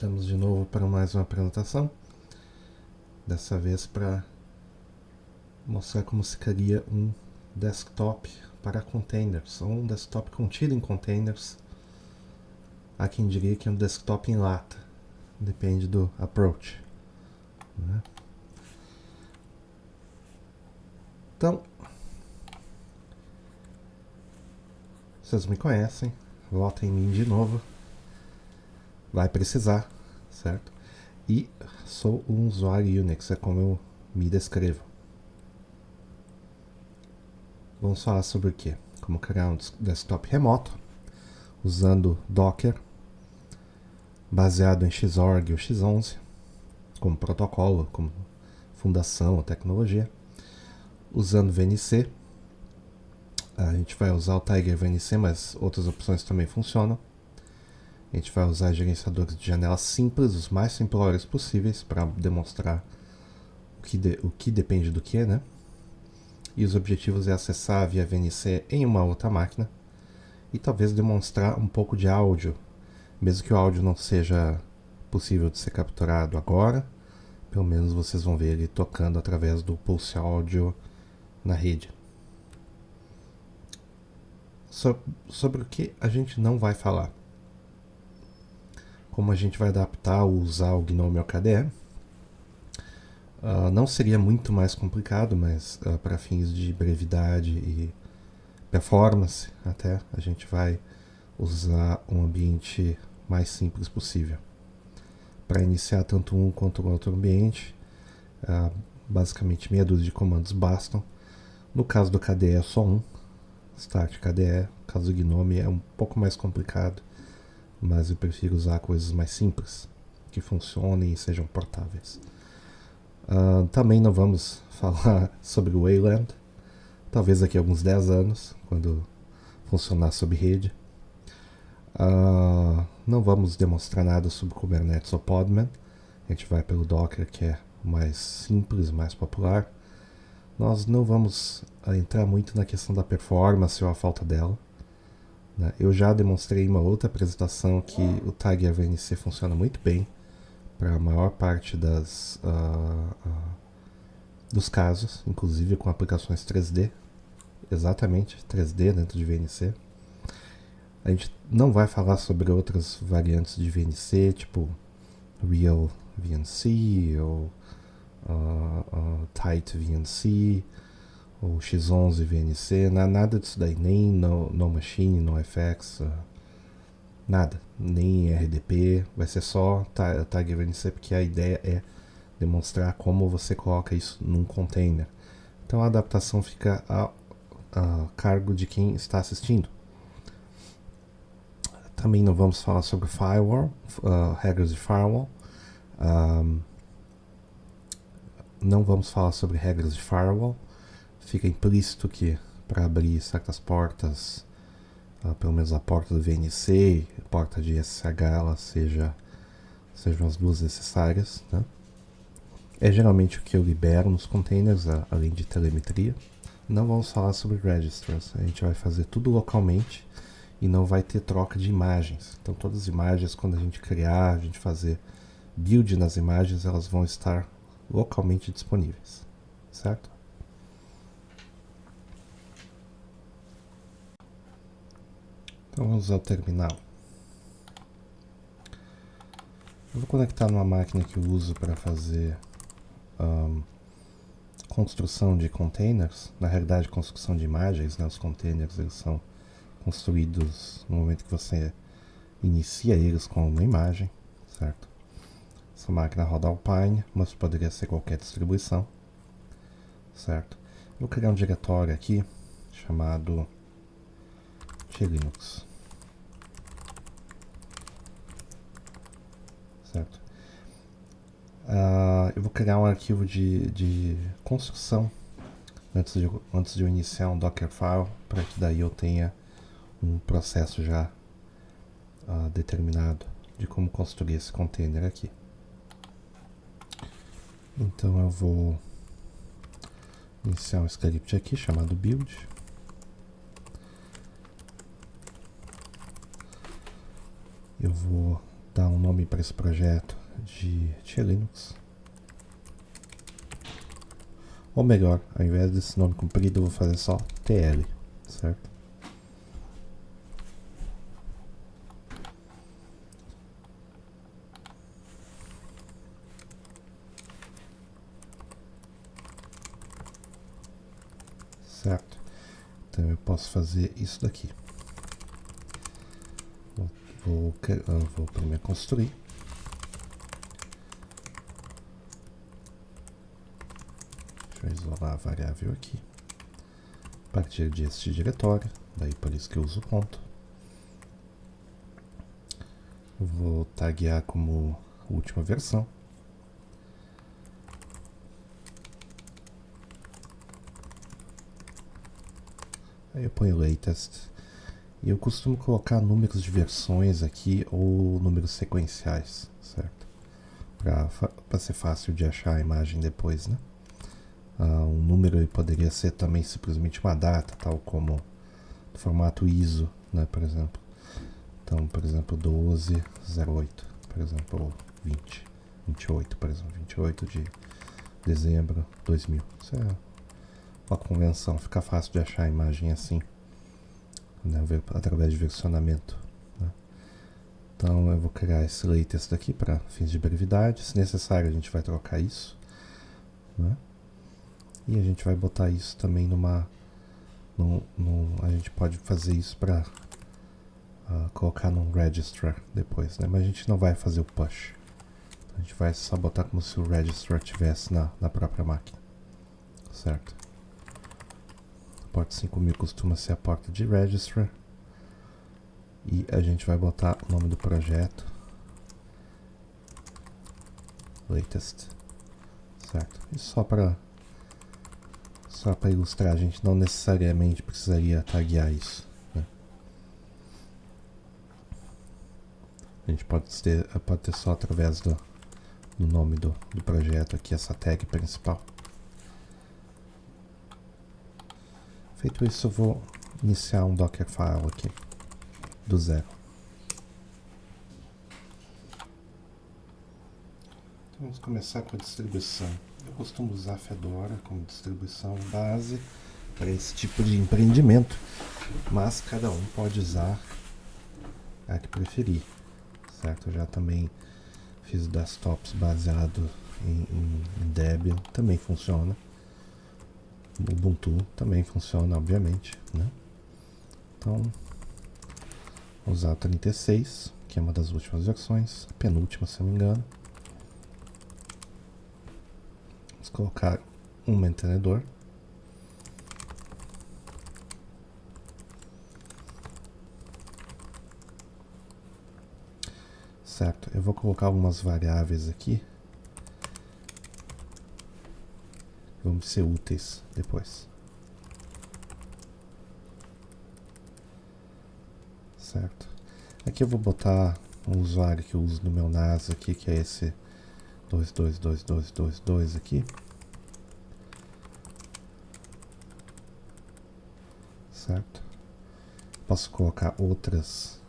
Estamos de novo para mais uma apresentação, dessa vez para mostrar como se cria um desktop para containers, ou um desktop contido em containers. Há quem diria que é um desktop em lata, depende do approach, né? Então, vocês me conhecem, votem em mim de novo, vai precisar, certo? E sou um usuário Unix, é como eu me descrevo. Vamos falar sobre o quê? Como criar um desktop remoto, usando Docker, baseado em Xorg ou X11, como protocolo, como fundação ou tecnologia, usando VNC. A gente vai usar o Tiger VNC, mas outras opções também funcionam. A gente vai usar gerenciadores de janelas simples, os mais simplórios possíveis, para demonstrar o que depende do que, né? E os objetivos é acessar via VNC em uma outra máquina e talvez demonstrar um pouco de áudio, mesmo que o áudio não seja possível de ser capturado agora, pelo menos vocês vão ver ele tocando através do Pulse Audio na rede. Sobre o que a gente não vai falar. Como a gente vai adaptar ou usar o GNOME ao KDE. Não seria muito mais complicado, mas para fins de brevidade e performance até, a gente vai usar um ambiente mais simples possível. Para iniciar tanto um quanto o outro ambiente, basicamente meia dúzia de comandos bastam. No caso do KDE é só um, Start KDE. No caso do GNOME é um pouco mais complicado, mas eu prefiro usar coisas mais simples, que funcionem e sejam portáveis. Também não vamos falar sobre o Wayland, talvez daqui a alguns 10 anos, quando funcionar sob rede. Não vamos demonstrar nada sobre Kubernetes ou Podman. A gente vai pelo Docker, que é mais simples, mais popular. Nós não vamos entrar muito na questão da performance ou a falta dela, né? Eu já demonstrei em uma outra apresentação que o Tiger VNC funciona muito bem para a maior parte dos casos, inclusive com aplicações 3D, exatamente 3D dentro de VNC. A gente não vai falar sobre outras variantes de VNC, tipo Real VNC ou Tight VNC ou X11 VNC, nada disso daí, nem no Machine, no FX, nada, nem RDP, vai ser só Tiger VNC, porque a ideia é demonstrar como você coloca isso num container. Então a adaptação fica a cargo de quem está assistindo. Também não vamos falar sobre firewall, regras de firewall. Não vamos falar sobre regras de firewall. Fica implícito que para abrir certas portas, pelo menos a porta do VNC, a porta de SSH, elas sejam as duas necessárias, né? É geralmente o que eu libero nos containers, além de telemetria. Não vamos falar sobre registers, a gente vai fazer tudo localmente e não vai ter troca de imagens. Então todas as imagens, quando a gente criar, a gente fazer build nas imagens, elas vão estar localmente disponíveis, certo? Então vamos ao terminal. Eu vou conectar numa máquina que eu uso para fazer construção de containers, na realidade construção de imagens, né? Os containers eles são construídos no momento que você inicia eles com uma imagem, certo? Essa máquina roda Alpine, mas poderia ser qualquer distribuição, certo? Vou criar um diretório aqui chamado Linux, certo? Eu vou criar um arquivo de construção antes de eu iniciar um Dockerfile, para que daí eu tenha um processo já determinado de como construir esse container aqui. Então eu vou iniciar um script aqui chamado build. Eu vou dar um nome para esse projeto de Linux. Ou melhor, ao invés desse nome comprido, eu vou fazer só TL, certo? Certo? Então eu posso fazer isso daqui. Vou primeiro construir. Deixa eu isolar a variável aqui. A partir deste diretório, daí por isso que eu uso ponto. Vou taguear como última versão. Aí eu ponho latest. E eu costumo colocar números de versões aqui ou números sequenciais, certo? Para ser fácil de achar a imagem depois, né? Um número ele poderia ser também simplesmente uma data, tal como no formato ISO, né, por exemplo. Então, por exemplo, 12/08, por exemplo, ou 28, por exemplo, 28 de dezembro de 2000. Isso é uma convenção, fica fácil de achar a imagem assim, né, através de versionamento, né. Então eu vou criar esse latest aqui para fins de brevidade. Se necessário a gente vai trocar isso, né? E a gente vai botar isso também a gente pode fazer isso para colocar num registrar depois, né? Mas a gente não vai fazer o push. A gente vai só botar como se o registrar estivesse na própria máquina, certo? A porta 5000 costuma ser a porta de registrar. E a gente vai botar o nome do projeto, latest, certo? E só para ilustrar, a gente não necessariamente precisaria taguear isso, né? A gente pode ter só através do nome do projeto aqui, essa tag principal. Feito isso, eu vou iniciar um Dockerfile aqui, do zero. Então vamos começar com a distribuição. Eu costumo usar Fedora como distribuição base para esse tipo de empreendimento, mas cada um pode usar a que preferir, certo? Eu já também fiz desktops baseado em Debian, também funciona. O Ubuntu também funciona, obviamente, né? Então, vou usar a 36, que é uma das últimas versões, a penúltima, se não me engano. Vamos colocar um mantenedor. Certo, eu vou colocar algumas variáveis aqui. Vão ser úteis depois. Certo. Aqui eu vou botar um usuário que eu uso no meu NAS aqui, que é esse 222222 aqui. Certo. Posso colocar outras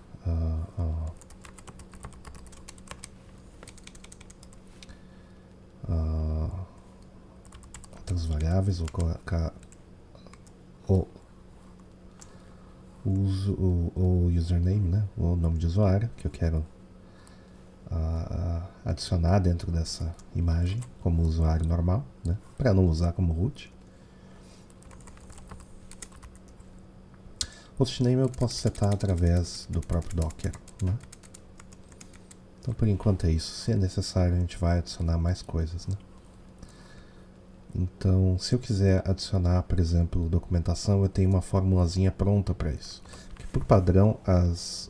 outras variáveis. Vou colocar o username, né? O nome de usuário que eu quero adicionar dentro dessa imagem como usuário normal, né? Para não usar como root. Hostname eu posso setar através do próprio Docker, né? Então por enquanto é isso. Se é necessário a gente vai adicionar mais coisas, né? Então se eu quiser adicionar, por exemplo, documentação, eu tenho uma formulazinha pronta para isso. Porque por padrão as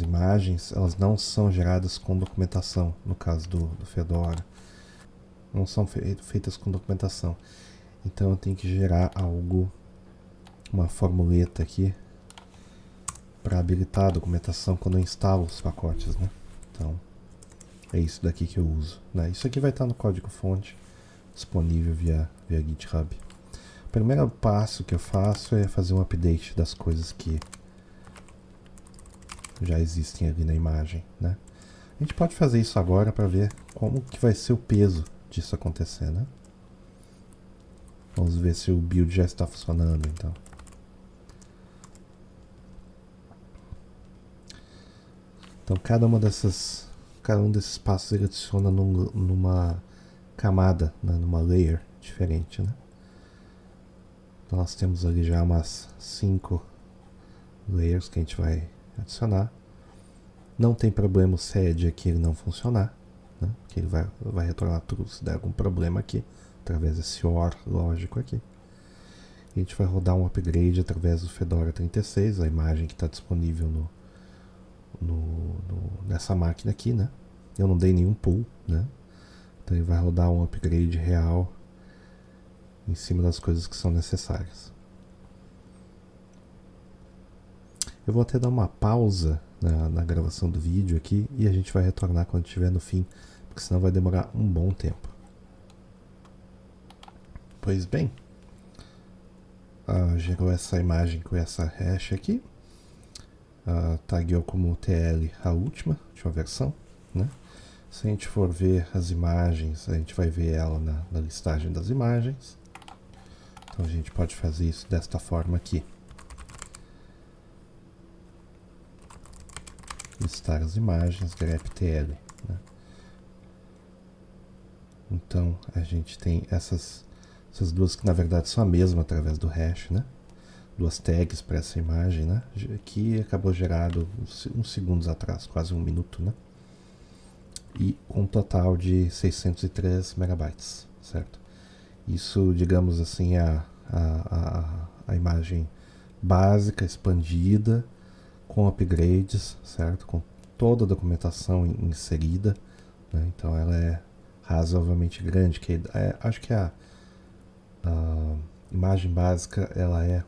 imagens elas não são geradas com documentação, no caso do Fedora. Não são feitas com documentação. Então eu tenho que gerar algo, uma formuleta aqui para habilitar a documentação quando eu instalo os pacotes, né? Então é isso daqui que eu uso, né? Isso aqui vai estar no código-fonte disponível via GitHub. O primeiro passo que eu faço é fazer um update das coisas que já existem ali na imagem, né? A gente pode fazer isso agora para ver como que vai ser o peso disso acontecer, né? Vamos ver se o build já está funcionando, então. Então cada um desses passos ele adiciona numa camada, né? Numa layer diferente, né? Então nós temos ali já umas 5 layers que a gente vai adicionar. Não tem problema o seed aqui ele não funcionar, né? Que ele vai retornar true se der algum problema aqui, através desse OR lógico aqui. E a gente vai rodar um upgrade através do Fedora 36, a imagem que está disponível nessa máquina aqui, né? Eu não dei nenhum pull, né? Então ele vai rodar um upgrade real em cima das coisas que são necessárias. Eu vou até dar uma pausa na gravação do vídeo aqui e a gente vai retornar quando estiver no fim, porque senão vai demorar um bom tempo. Pois bem, gerou essa imagem com essa hash aqui, tagueou como TL a última versão, né? Se a gente for ver as imagens, a gente vai ver ela na listagem das imagens. Então a gente pode fazer isso desta forma aqui. Listar as imagens, greptl, né? Então a gente tem essas duas que na verdade são a mesma através do hash, né? Duas tags para essa imagem, né? Que acabou gerado uns segundos atrás, quase um minuto, né? E com um total de 603 megabytes, certo? Isso, digamos assim, a imagem básica, expandida, com upgrades, certo? Com toda a documentação inserida, né? Então ela é razoavelmente grande, acho que a imagem básica ela é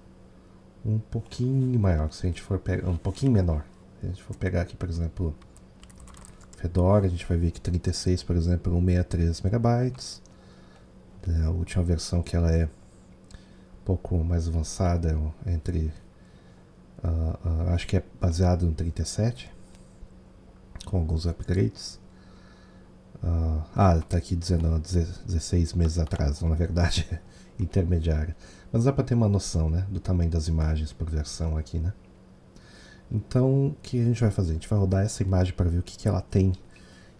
um pouquinho maior, se a gente for pegar um pouquinho menor. Se a gente for pegar aqui, por exemplo, Fedora, a gente vai ver que 36, por exemplo, 163 megabytes. A última versão que ela é um pouco mais avançada, acho que é baseado no 37, com alguns upgrades. Tá aqui dizendo 16 meses atrás, então, na verdade é intermediária. Mas dá para ter uma noção, né, do tamanho das imagens por versão aqui, né? Então, o que a gente vai fazer? A gente vai rodar essa imagem para ver o que ela tem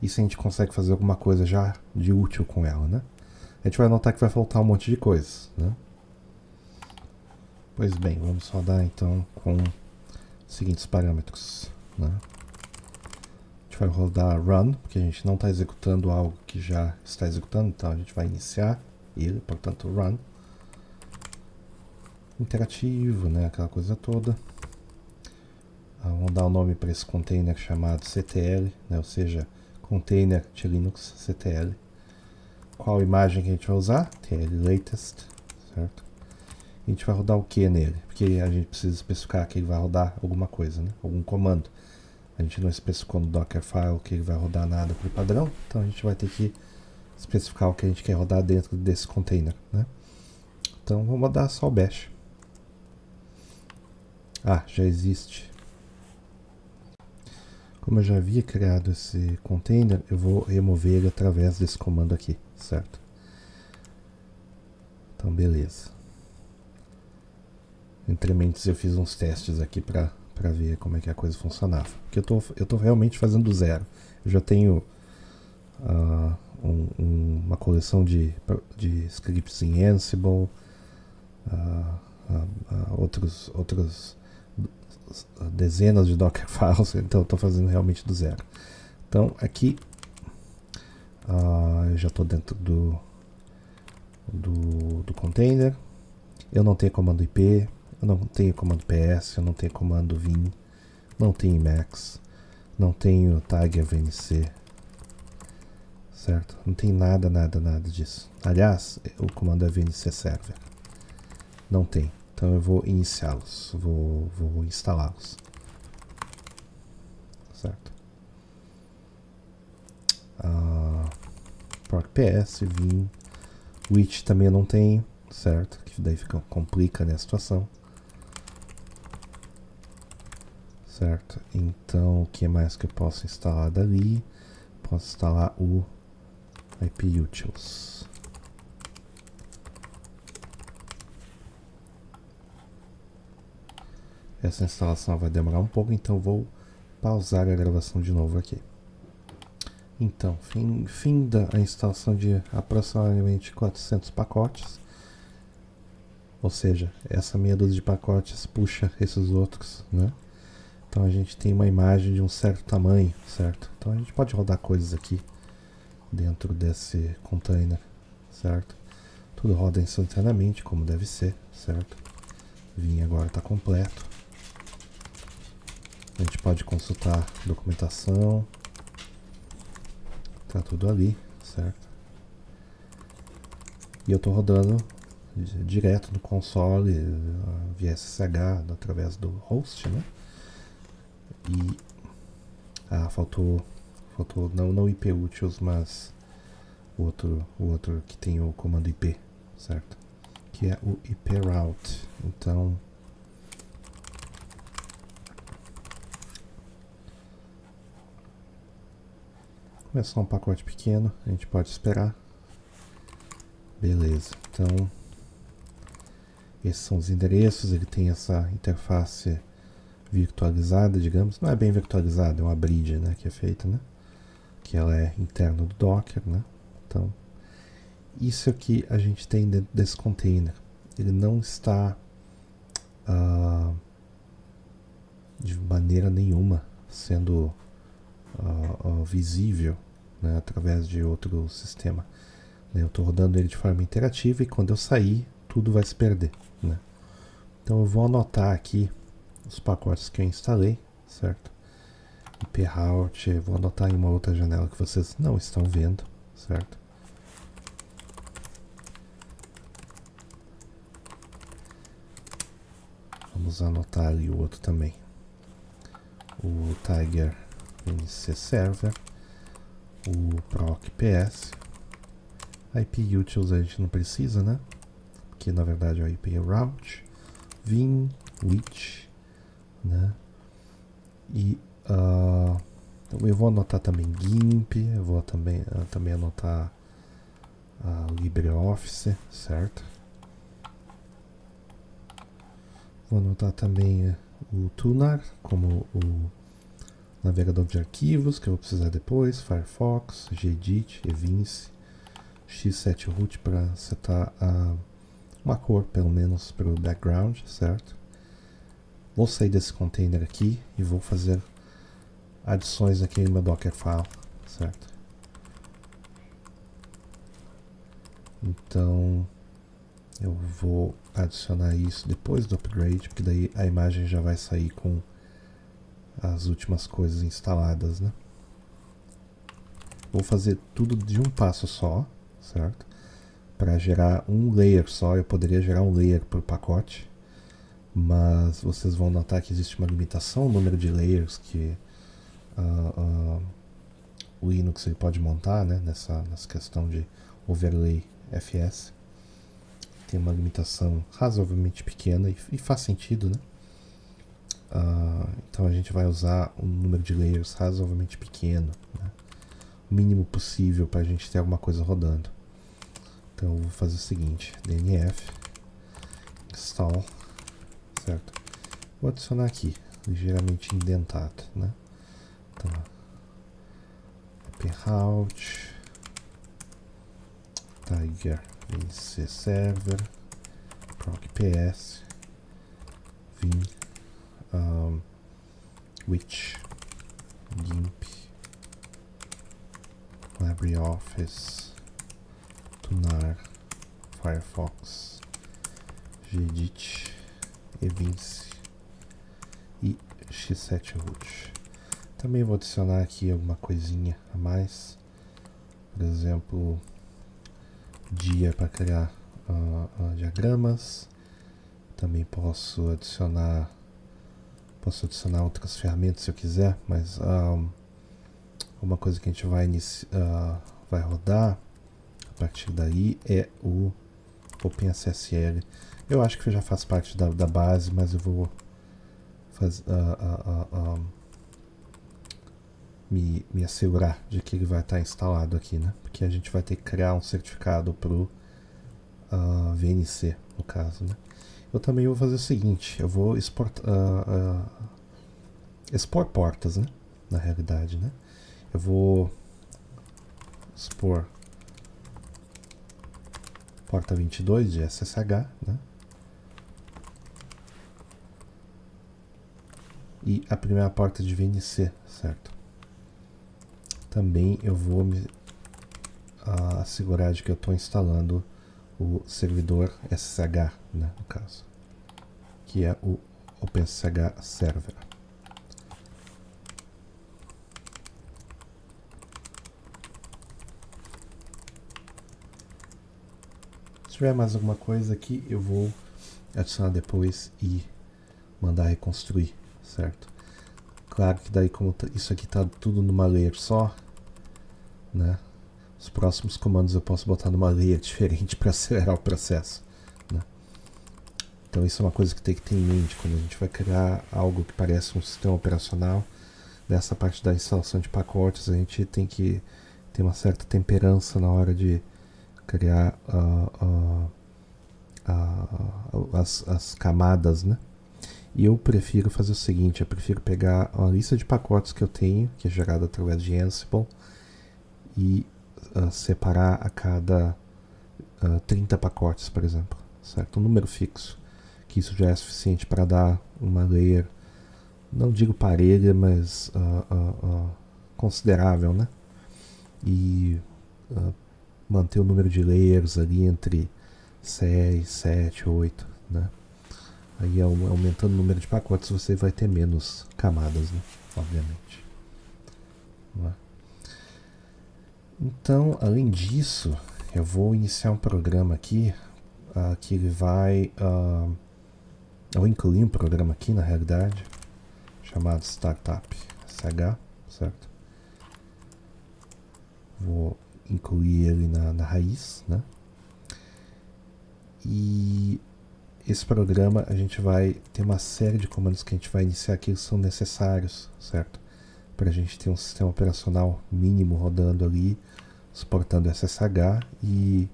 e se a gente consegue fazer alguma coisa já de útil com ela, né? A gente vai notar que vai faltar um monte de coisas, né? Pois bem, vamos rodar então com os seguintes parâmetros, né? A gente vai rodar run, porque a gente não está executando algo que já está executando, então a gente vai iniciar ele, portanto run. Interativo, né? Aquela coisa toda. Vamos dar o nome para esse container chamado CTL, né? Ou seja, container de Linux CTL. Qual imagem que a gente vai usar? TL latest, certo? A gente vai rodar o que nele? Porque a gente precisa especificar que ele vai rodar alguma coisa, né? Algum comando. A gente não especificou no Dockerfile que ele vai rodar nada por padrão, então a gente vai ter que especificar o que a gente quer rodar dentro desse container, né? Então vamos rodar só o bash. Já existe. Como eu já havia criado esse container, eu vou remover ele através desse comando aqui, certo? Então beleza. Entre mentes eu fiz uns testes aqui para ver como é que a coisa funcionava. Porque eu tô realmente fazendo do zero. Eu já tenho uma coleção de scripts em Ansible, outros dezenas de Dockerfiles, então eu estou fazendo realmente do zero. Então aqui eu já estou dentro do container. Eu não tenho comando IP, eu não tenho comando PS, eu não tenho comando vim, não tenho Emacs, não tenho tag vnc, certo? Não tem nada disso. Aliás, o comando é vnc server. Não tem. Então eu vou iniciá-los, vou instalá-los, certo? Proc PS, vim, which também eu não tenho, certo? Que daí complica, né, a situação, certo? Então, o que mais que eu posso instalar dali? Posso instalar o IPUtils. Essa instalação vai demorar um pouco, então vou pausar a gravação de novo aqui. Então, fim da instalação de aproximadamente 400 pacotes. Ou seja, essa meia dúzia de pacotes puxa esses outros, né? Então a gente tem uma imagem de um certo tamanho, certo? Então a gente pode rodar coisas aqui dentro desse container, certo? Tudo roda instantaneamente, como deve ser, certo? Vim agora está completo. A gente pode consultar documentação. Tá tudo ali, certo? E eu estou rodando direto no console via SSH através do host, né? E faltou não IPUtils, mas o outro que tem o comando IP, certo? Que é o IPRoute. Então começar um pacote pequeno, a gente pode esperar. Beleza, então esses são os endereços, ele tem essa interface virtualizada, digamos. Não é bem virtualizada, é uma bridge, né, que é feita, né? Que ela é interna do Docker, né? Então, isso aqui a gente tem dentro desse container. Ele não está de maneira nenhuma sendo visível, né, através de outro sistema. Eu estou rodando ele de forma interativa e quando eu sair, tudo vai se perder, né? Então eu vou anotar aqui os pacotes que eu instalei, certo? IPRoute, vou anotar em uma outra janela que vocês não estão vendo, certo? Vamos anotar ali o outro também. O Tiger NC Server, o PROC-PS. IPUtils a gente não precisa, né? Que na verdade é o IPRoute, Vim, Which, né? E eu vou anotar também GIMP, eu vou também anotar LibreOffice, certo? Vou anotar também o Tunar como o navegador de arquivos que eu vou precisar depois, Firefox, Gedit, Evince, X7Root para setar uma cor pelo menos para o background, certo? Vou sair desse container aqui e vou fazer adições aqui no meu Dockerfile, certo? Então eu vou adicionar isso depois do upgrade, porque daí a imagem já vai sair com as últimas coisas instaladas, né? Vou fazer tudo de um passo só, certo? Para gerar um layer só, eu poderia gerar um layer por pacote, mas vocês vão notar que existe uma limitação no número de layers que o Linux ele pode montar, né, nessa questão de overlay FS. Tem uma limitação razoavelmente pequena e faz sentido, né? Então a gente vai usar um número de layers razoavelmente pequeno, né? O mínimo possível para a gente ter alguma coisa rodando. Então eu vou fazer o seguinte, dnf install, certo? Vou adicionar aqui, ligeiramente indentado, né? Então, IPRoute, Tiger NC Server, PROC-PS, Vim, Which, GIMP, LibreOffice, Tunar, Firefox, Gedit, Evince e X7Root. Também vou adicionar aqui alguma coisinha a mais, por exemplo, dia para criar diagramas. Também posso adicionar outras ferramentas se eu quiser, mas uma coisa que a gente vai rodar a partir daí é o OpenSSL. Eu acho que já faz parte da base, mas eu vou me assegurar de que ele vai estar instalado aqui, né? Porque a gente vai ter que criar um certificado pro VNC, no caso, né? Eu também vou fazer o seguinte, eu vou expor portas, né? Na realidade, né? Eu vou expor porta 22 de SSH, né? E a primeira porta de VNC, certo? Também eu vou me assegurar de que eu estou instalando o servidor SSH, né, no caso, que é o OpenSSH Server. Se tiver mais alguma coisa aqui, eu vou adicionar depois e mandar reconstruir, certo? Claro que daí, como isso aqui está tudo numa layer só, né? Os próximos comandos eu posso botar numa layer diferente para acelerar o processo, né? Então isso é uma coisa que tem que ter em mente quando a gente vai criar algo que parece um sistema operacional. Nessa parte da instalação de pacotes a gente tem que ter uma certa temperança na hora de criar as camadas, né? E eu prefiro fazer o seguinte, eu prefiro pegar uma lista de pacotes que eu tenho, que é gerada através de Ansible, e separar a cada 30 pacotes, por exemplo, certo? Um número fixo, que isso já é suficiente para dar uma layer, não digo parelha, mas considerável, né? E manter o número de layers ali entre 6, 7, 8, né? Aí aumentando o número de pacotes você vai ter menos camadas, né? Obviamente. Então, além disso, eu vou iniciar um programa aqui que ele vai... eu vou incluir um programa aqui, na realidade, chamado Startup SH, certo? Vou incluir ele na raiz, né? E esse programa a gente vai ter uma série de comandos que a gente vai iniciar aqui que são necessários, certo? Para a gente ter um sistema operacional mínimo rodando ali, suportando SSH e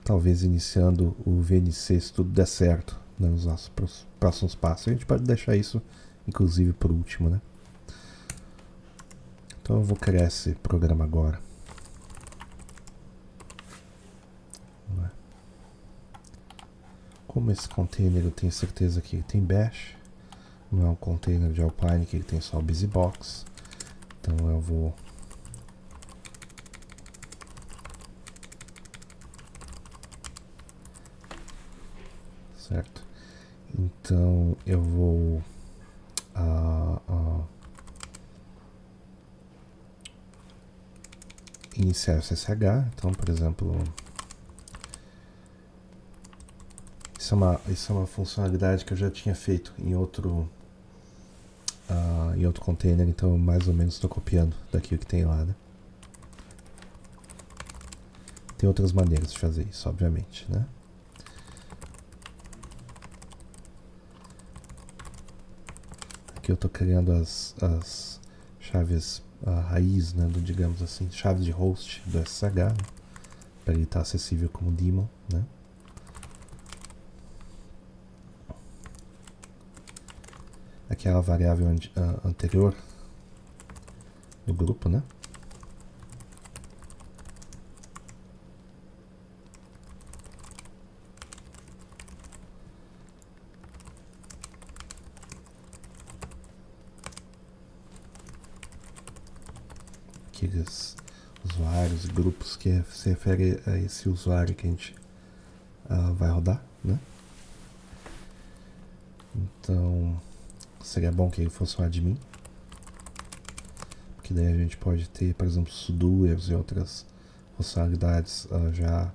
talvez iniciando o VNC se tudo der certo, né, nos nossos próximos passos. A gente pode deixar isso, inclusive, por último, né? Então eu vou criar esse programa agora. Como esse container eu tenho certeza que ele tem bash, não é um container de Alpine que ele tem só o BusyBox, então eu vou certo? Então eu vou iniciar o SSH. Então, por exemplo, isso é uma funcionalidade que eu já tinha feito em outro container, então eu mais ou menos estou copiando daqui o que tem lá, né? Tem outras maneiras de fazer isso, obviamente, né? Aqui eu estou criando as chaves raiz, né, digamos assim, chaves de host do SSH, né, para ele estar acessível como daemon, né? Aquela variável anterior do grupo, né? Aqueles usuários e grupos que se refere a esse usuário que a gente vai rodar, né? Então seria bom que ele fosse um admin, porque daí a gente pode ter, por exemplo, sudoers e outras funcionalidades já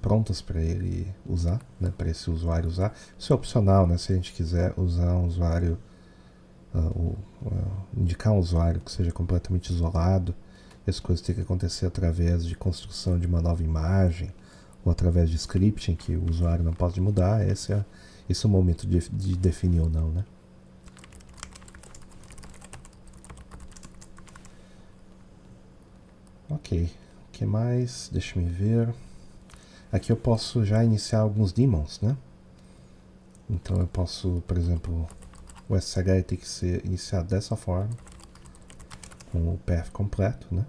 prontas para ele usar, né, para esse usuário usar. Isso é opcional, né? Se a gente quiser usar um usuário, indicar um usuário que seja completamente isolado, essas coisas têm que acontecer através de construção de uma nova imagem ou através de scripting que o usuário não pode mudar. Esse Esse é o momento de definir ou não, né? Ok, o que mais? Deixa eu ver. Aqui eu posso já iniciar alguns daemons, né? Então eu posso, por exemplo, o SH tem que ser iniciado dessa forma, com o path completo, né?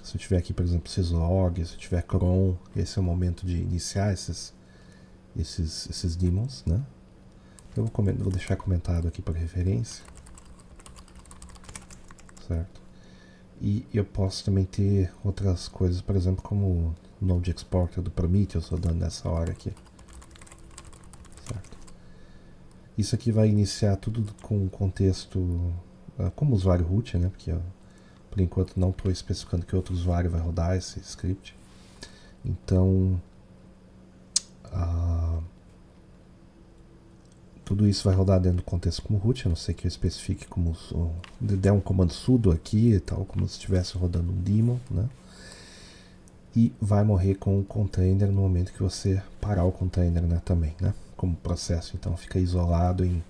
Se eu tiver aqui, por exemplo, syslog, se eu tiver cron, esse é o momento de iniciar esses daemons, né? Eu vou deixar comentado aqui para referência, certo? E eu posso também ter outras coisas, por exemplo, como o Node Exporter do Prometheus rodando nessa hora aqui, certo? Isso aqui vai iniciar tudo com o contexto como usuário root, né? Porque por enquanto não estou especificando que outro usuário vai rodar esse script. Então, tudo isso vai rodar dentro do contexto como root, a não ser que eu especifique como der um comando sudo aqui, tal, como se estivesse rodando um daemon, né? E vai morrer com o container no momento que você parar o container, né, também, né? Como processo, então fica isolado em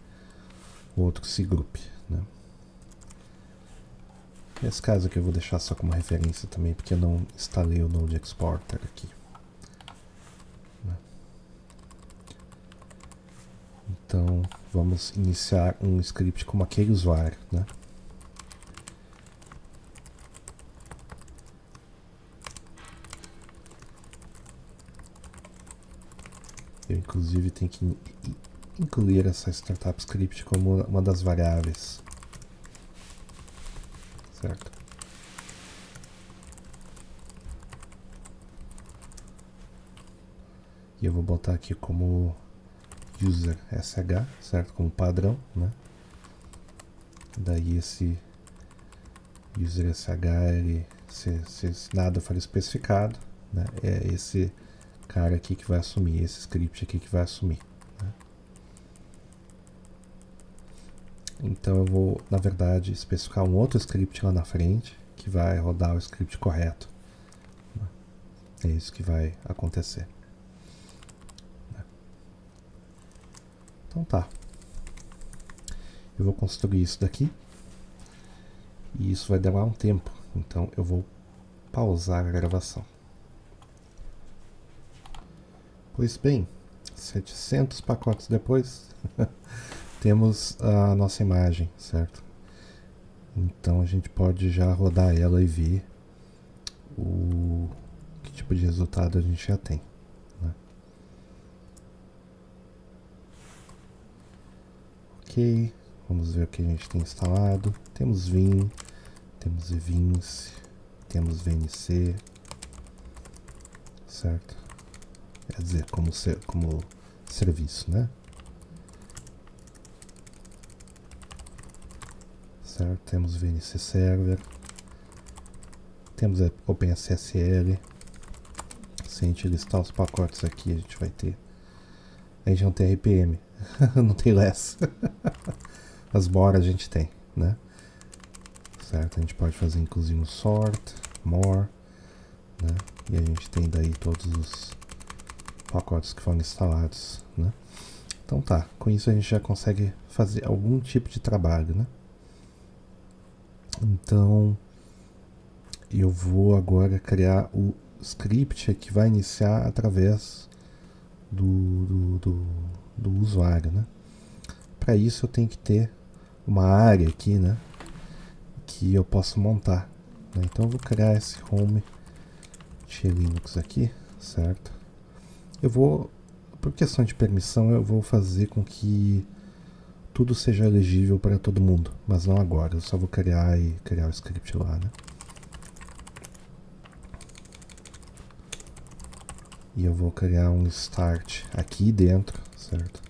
outro cgroup, né? Nesse caso aqui eu vou deixar só como referência também, porque eu não instalei o Node Exporter aqui. Então vamos iniciar um script como aquele usuário, né? Eu inclusive tenho que incluir essa startup script como uma das variáveis, certo? E eu vou botar aqui como user sh, certo? Como padrão, né? Daí esse user sh, ele, se nada for especificado, né? É esse cara aqui que vai assumir, esse script aqui que vai assumir, né? Então eu vou, na verdade, especificar um outro script lá na frente que vai rodar o script correto. É isso que vai acontecer. Então tá. Eu vou construir isso daqui. E isso vai demorar um tempo. Então eu vou pausar a gravação. Pois bem, 700 pacotes depois, temos a nossa imagem, certo? Então a gente pode já rodar ela e ver que tipo de resultado a gente já tem, né? Ok, vamos ver o que a gente tem instalado. Temos Vim, temos Evince, temos VNC, certo? Quer dizer, como serviço, né? Certo? Temos VNC Server, temos a OpenSSL. Se a gente listar os pacotes aqui, a gente vai ter. A gente não tem RPM, não tem less. As more a gente tem, né? Certo? A gente pode fazer inclusive um sort, more, né? E a gente tem daí todos os pacotes que foram instalados, né? Então tá, com isso a gente já consegue fazer algum tipo de trabalho, né? Então eu vou agora criar o script que vai iniciar através do usuário, né? Para isso eu tenho que ter uma área aqui, né? Que eu posso montar, né? Então eu vou criar esse home Linux aqui, certo? Eu vou, por questão de permissão, eu vou fazer com que tudo seja elegível para todo mundo, mas não agora. Eu só vou criar o script lá, né? E eu vou criar um start aqui dentro, certo?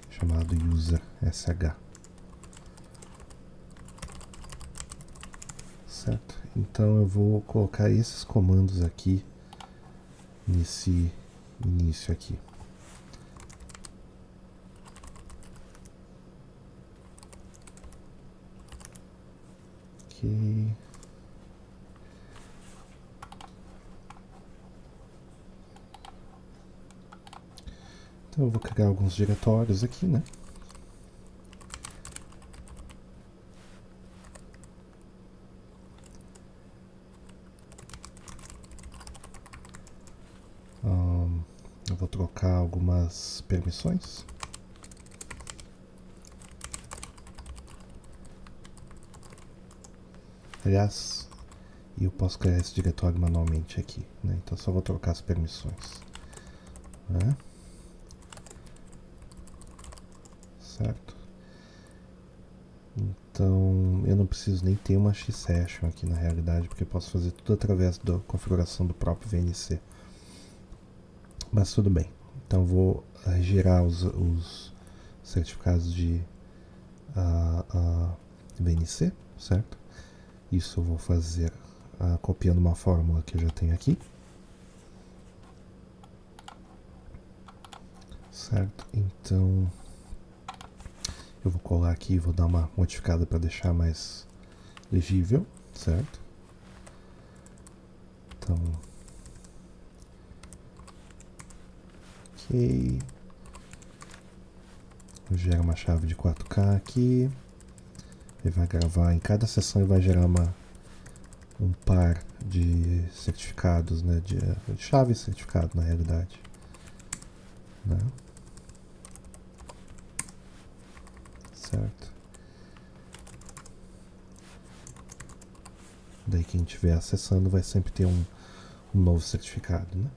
Chamado user sh. Certo? Então eu vou colocar esses comandos aqui nesse início aqui. Ok. Então eu vou criar alguns diretórios aqui, né? Eu vou trocar algumas permissões. Aliás, eu posso criar esse diretório manualmente aqui, né? Então só vou trocar as permissões, né? Certo? Então eu não preciso nem ter uma X-Session aqui na realidade, porque eu posso fazer tudo através da configuração do próprio VNC. Mas tudo bem. Então vou gerar os certificados de VNC, certo? Isso eu vou fazer copiando uma fórmula que eu já tenho aqui. Certo? Então eu vou colar aqui e vou dar uma modificada para deixar mais legível, certo? Então, ok. Eu gero uma chave de 4K aqui. Ele vai gravar, em cada sessão ele vai gerar um par de certificados, né? De chave e certificado na realidade, né? Certo? Daí quem estiver acessando vai sempre ter um novo certificado, né?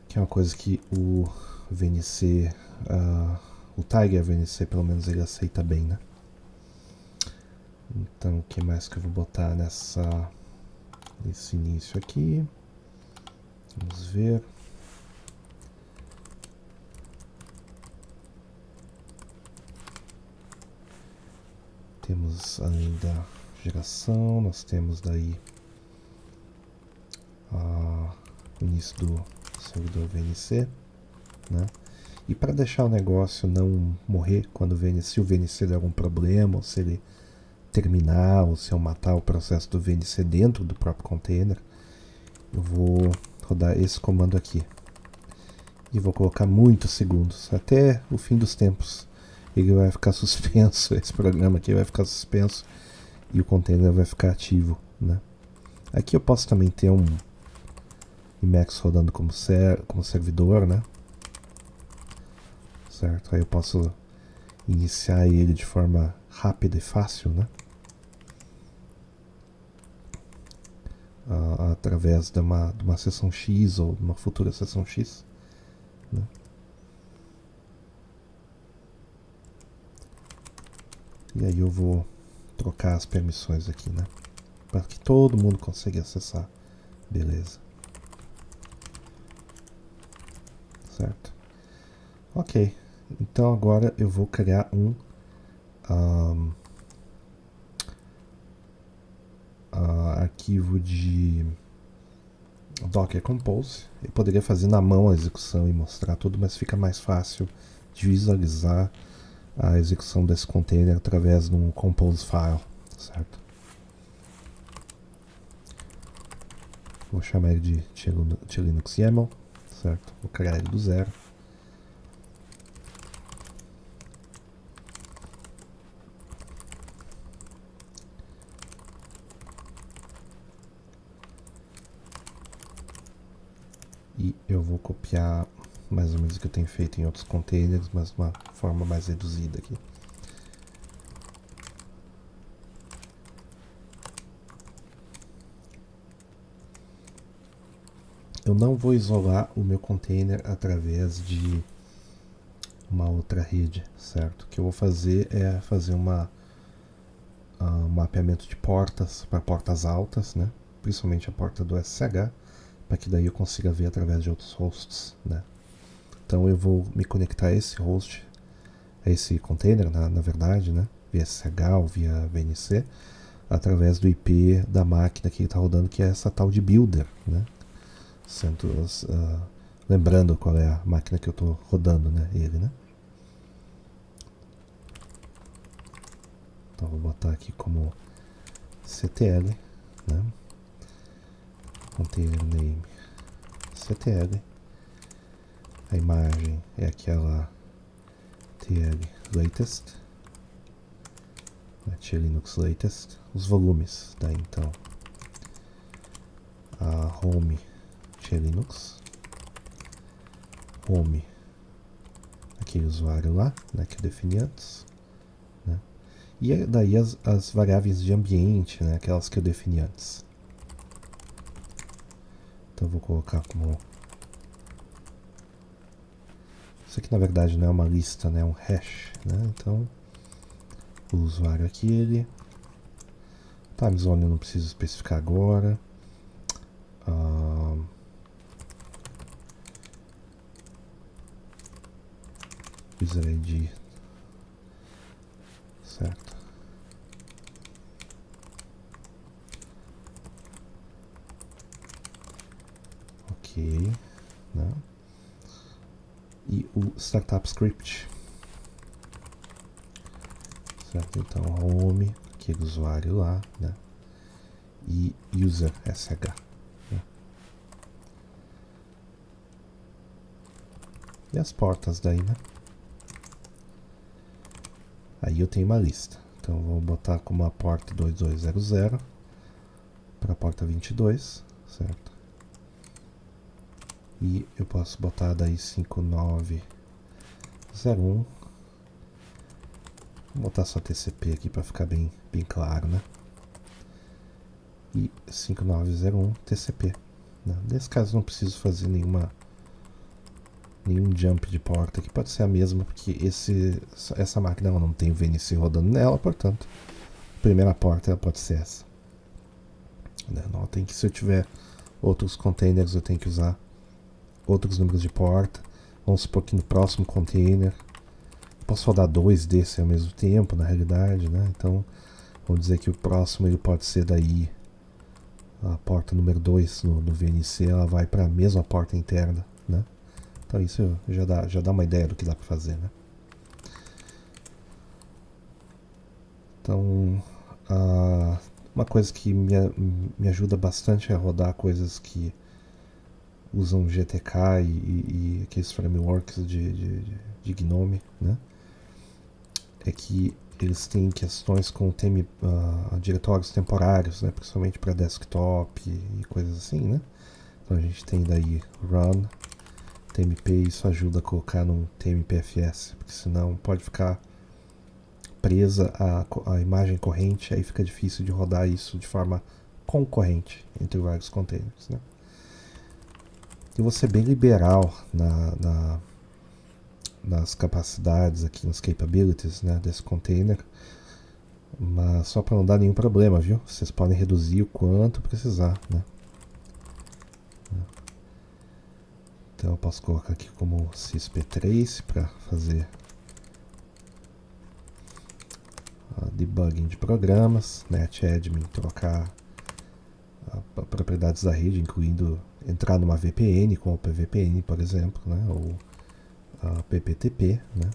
Que é uma coisa que o VNC, o Tiger VNC pelo menos ele aceita bem, né? Então o que mais que eu vou botar nesse início aqui? Vamos ver. Temos além da geração, nós temos daí o início do servidor VNC, né? E para deixar o negócio não morrer quando se o VNC der algum problema, ou se ele terminar, ou se eu matar o processo do VNC dentro do próprio container, eu vou rodar esse comando aqui. E vou colocar muitos segundos, até o fim dos tempos. Ele vai ficar suspenso, esse programa aqui vai ficar suspenso e o container vai ficar ativo, né? Aqui eu posso também ter um Emacs rodando como servidor, né? Certo? Aí eu posso iniciar ele de forma rápida e fácil, né? Através de uma sessão X ou de uma futura sessão X, né? E aí eu vou trocar as permissões aqui, né? Para que todo mundo consiga acessar. Beleza. Certo? Ok. Então agora eu vou criar um arquivo de Docker Compose. Eu poderia fazer na mão a execução e mostrar tudo, mas fica mais fácil de visualizar a execução desse container através de um Compose file, certo? Vou chamar ele de Linux YAML, certo? Vou criar ele do zero. E eu vou copiar mais ou menos o que eu tenho feito em outros containers, mas de uma forma mais reduzida aqui. Eu não vou isolar o meu container através de uma outra rede, certo? O que eu vou fazer é fazer um mapeamento de portas para portas altas, né? Principalmente a porta do SSH, para que daí eu consiga ver através de outros hosts, né? Então eu vou me conectar a esse host, a esse container, na verdade, né? Via SSH ou via VNC, através do IP da máquina que está rodando, que é essa tal de builder, né? Lembrando qual é a máquina que eu estou rodando, né? Ele, né? Então vou botar aqui como CTL, né? Container name CTL. A imagem é aquela TL Latest, a Linux Latest. Os volumes, daí então a Home Linux, Home, aquele usuário lá, né, que eu defini antes, né? E daí as variáveis de ambiente, né, aquelas que eu defini antes. Então eu vou colocar como... Isso aqui na verdade não é uma lista, né, é um hash, né? Então o usuário aquele, time zone eu não preciso especificar agora. User ID, certo? Ok, né? E o startup script, certo? Então home, aquele usuário lá, né? E user sh, né? E as portas daí, né? Aí eu tenho uma lista. Então vou botar como a porta 2200 para a porta 22, certo? E eu posso botar daí 5901. Vou botar só TCP aqui para ficar bem claro, né? E 5901 TCP, né? Nesse caso não preciso fazer nenhum jump de porta, que pode ser a mesma, porque essa máquina ela não tem o VNC rodando nela, portanto, a primeira porta ela pode ser essa. Notem que se eu tiver outros containers eu tenho que usar outros números de porta. Vamos supor que no próximo container posso rodar 2 desse ao mesmo tempo, na realidade, né? Então vamos dizer que o próximo ele pode ser daí a porta número 2 no VNC, ela vai para a mesma porta interna, né? Então isso já dá uma ideia do que dá para fazer, né? Então uma coisa que me ajuda bastante a rodar coisas que usam GTK e aqueles frameworks de GNOME, né? É que eles têm questões com diretórios temporários, né? Principalmente para desktop e coisas assim, né? Então a gente tem daí run tmp, isso ajuda a colocar num tmpfs, porque senão pode ficar presa a imagem corrente, aí fica difícil de rodar isso de forma concorrente entre vários containers, né? Eu vou ser bem liberal nas capacidades aqui, nas capabilities, né, desse container, mas só para não dar nenhum problema, viu? Vocês podem reduzir o quanto precisar, né? Então eu posso colocar aqui como sysp3 para fazer debugging de programas, netadmin, trocar propriedades da rede, incluindo entrar numa VPN com o PVPN, por exemplo, né? Ou PPTP, né?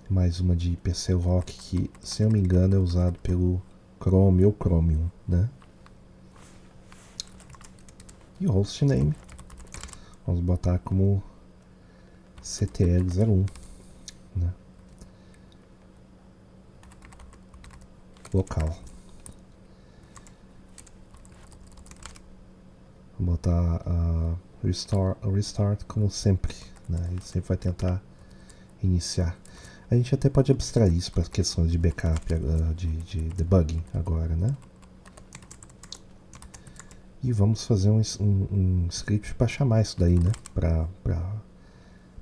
Mais uma de IPC Rock que, se eu não me engano, é usado pelo Chrome ou Chromium, né? E o hostname vamos botar como CTL01, né? Local. Vou botar restart como sempre, né? Ele sempre vai tentar iniciar. A gente até pode abstrair isso para questões de backup, de debugging agora, né? E vamos fazer um script para chamar isso daí, né? Para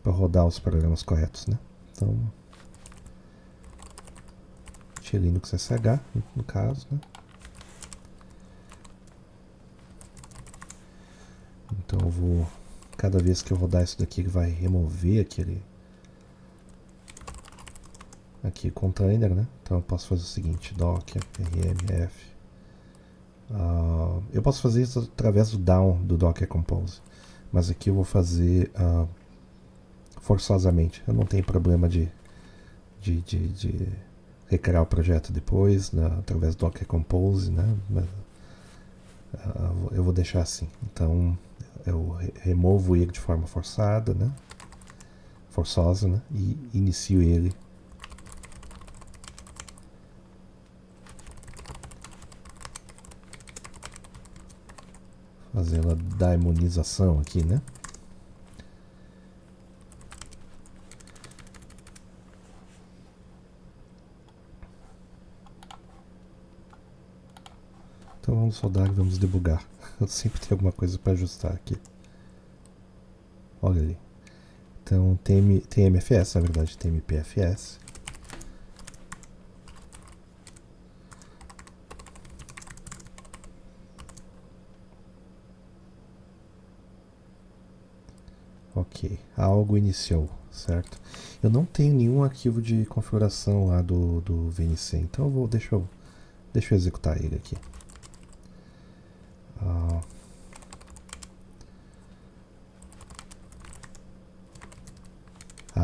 rodar os programas corretos, né? Então, Linux SH, no caso, né? Então eu vou, cada vez que eu rodar isso daqui, ele vai remover aqui container, né? Então eu posso fazer o seguinte, docker rmf. Eu posso fazer isso através do down do Docker Compose, mas aqui eu vou fazer forçosamente. Eu não tenho problema de recriar o projeto depois, né, através do Docker Compose, né? Mas, eu vou deixar assim. Então eu removo ele de forma forçada, né? Forçosa, né? E inicio ele. Fazendo a daemonização aqui, né? Então vamos rodar e vamos debugar. Eu sempre tenho alguma coisa para ajustar aqui. Olha ali. Então tem MFS, na verdade tem MPFS. Ok, algo iniciou, certo? Eu não tenho nenhum arquivo de configuração lá do VNC, então deixa eu executar ele aqui.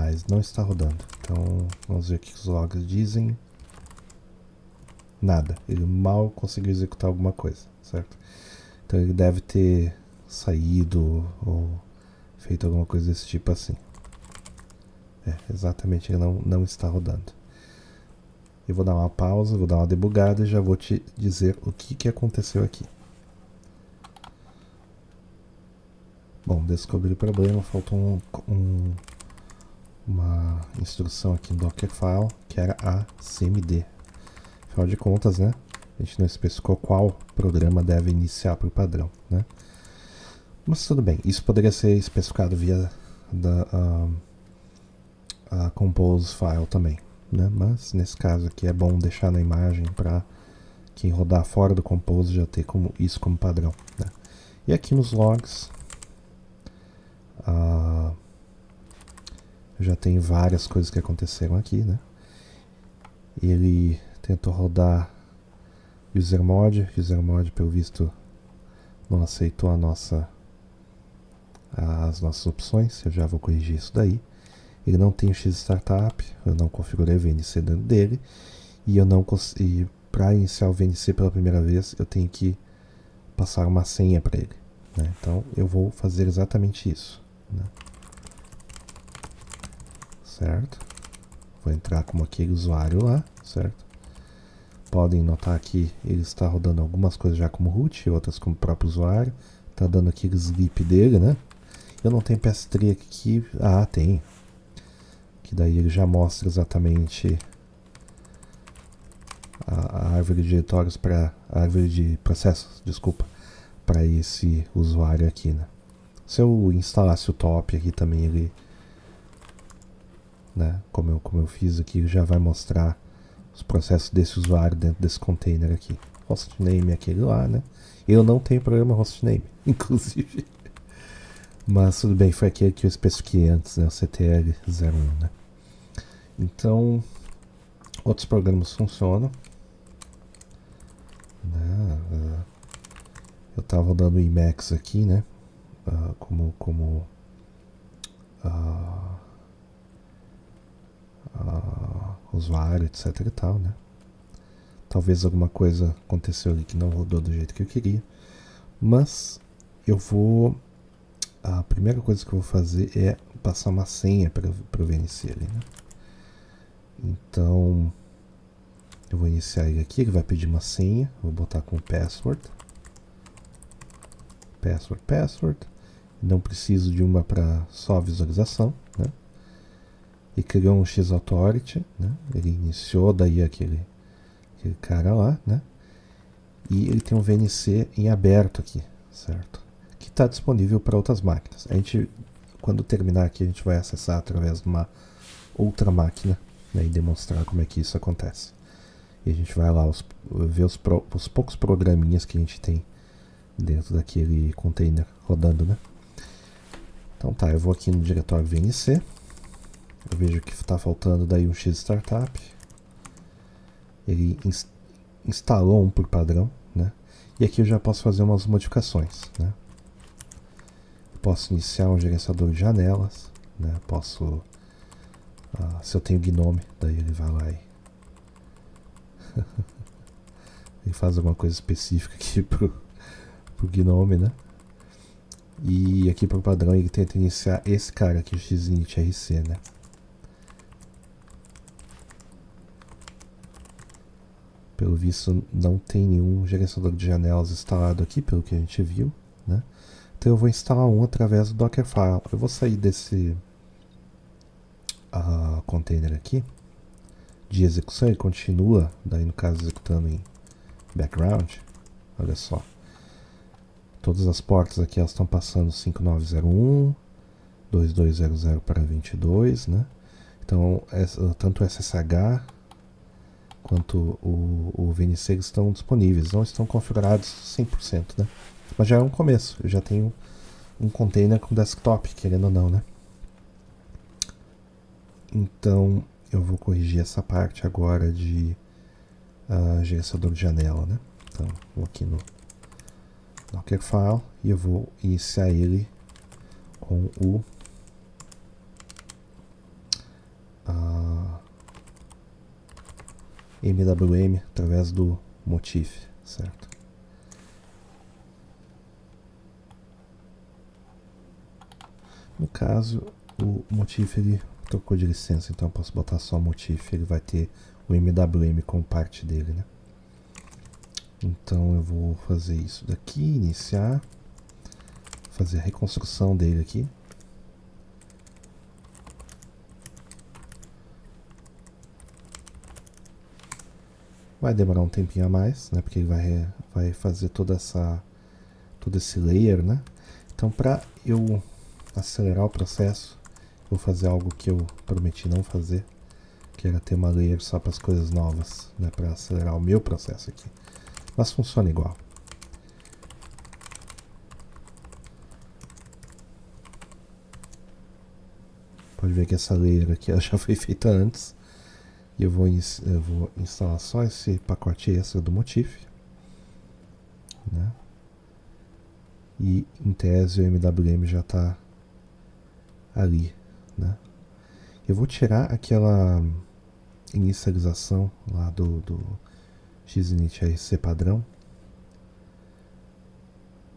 Ele não está rodando. Então vamos ver o que os logs dizem. Nada, ele mal conseguiu executar alguma coisa, certo? Então ele deve ter saído ou feito alguma coisa desse tipo assim. Exatamente, ele não está rodando. Eu vou dar uma pausa, vou dar uma debugada e já vou te dizer o que aconteceu aqui. Bom, descobri o problema, faltou uma instrução aqui no Dockerfile, que era a cmd. Afinal de contas, né, a gente não especificou qual programa deve iniciar por padrão, né? Mas tudo bem, isso poderia ser especificado via a compose file também, né? Mas nesse caso aqui é bom deixar na imagem para quem rodar fora do compose já ter isso como padrão, né? E aqui nos logs já tem várias coisas que aconteceram aqui, né? Ele tentou rodar usermod pelo visto não aceitou as nossas opções. Eu já vou corrigir isso daí. Ele não tem o X-Startup, eu não configurei o VNC dentro dele, e eu não consegui. Para iniciar o VNC pela primeira vez, eu tenho que passar uma senha para ele, né? Então eu vou fazer exatamente isso, né? Certo? Vou entrar como aquele usuário lá, certo? Podem notar que ele está rodando algumas coisas já como root, outras como próprio usuário. Está dando aquele sleep dele, né? Eu não tenho PS3 aqui. Ah, tem. Que daí ele já mostra exatamente a árvore de diretórios para a árvore de processos, desculpa, para esse usuário aqui, né? Se eu instalasse o top aqui também, ele, né, como eu fiz aqui, ele já vai mostrar os processos desse usuário dentro desse container aqui. Hostname é aquele lá, né? Eu não tenho programa hostname, inclusive. Mas tudo bem, foi aquele que eu especifiquei antes, né? O CTL01, né? Então, outros programas funcionam, né? Eu estava rodando o Emacs aqui, né? Como usuário, etc e tal, né? Talvez alguma coisa aconteceu ali que não rodou do jeito que eu queria, mas a primeira coisa que eu vou fazer é passar uma senha para o VNC ali, né? Então eu vou iniciar ele aqui, ele vai pedir uma senha, vou botar com password, não preciso de uma para só visualização, né? E criou um X-Authority, né? Ele iniciou daí aquele cara lá, né? E ele tem um VNC em aberto aqui, certo? Que está disponível para outras máquinas. A gente, quando terminar aqui, a gente vai acessar através de uma outra máquina, né, e demonstrar como é que isso acontece. E a gente vai lá ver os poucos programinhas que a gente tem dentro daquele container rodando, né? Então tá, eu vou aqui no diretório VNC. Eu vejo que está faltando daí um X-Startup. Ele instalou um por padrão, né? E aqui eu já posso fazer umas modificações, né? Posso iniciar um gerenciador de janelas, né? Posso, se eu tenho Gnome, daí ele vai lá e ele faz alguma coisa específica aqui pro Gnome, né? E aqui por padrão ele tenta iniciar esse cara aqui, o Xinit RC, né? Pelo visto não tem nenhum gerenciador de janelas instalado aqui, pelo que a gente viu, né? Então eu vou instalar um através do Dockerfile. Eu vou sair desse container aqui de execução, ele continua, daí no caso executando em background. Olha só, todas as portas aqui elas estão passando 5901, 2200 para 22, né? Então tanto o SSH quanto o VNC estão disponíveis, não estão configurados 100%, né? Mas já é um começo, eu já tenho um container com desktop, querendo ou não, né? Então eu vou corrigir essa parte agora de gerenciador de janela, né? Então vou aqui no Dockerfile e eu vou iniciar ele com o MWM através do Motif, certo? No caso, o Motif ele trocou de licença, então eu posso botar só Motif, ele vai ter o MWM como parte dele, né? Então eu vou fazer isso daqui, iniciar, fazer a reconstrução dele aqui. Vai demorar um tempinho a mais, né? Porque ele vai fazer todo esse layer, né? Então para eu acelerar o processo, vou fazer algo que eu prometi não fazer, que era ter uma layer só para as coisas novas, né? Para acelerar o meu processo aqui. Mas funciona igual. Pode ver que essa layer aqui ela já foi feita antes. E eu vou instalar só esse pacote extra do Motif, né? E em tese o MWM já está ali, né? Eu vou tirar aquela inicialização lá do Xinit RC padrão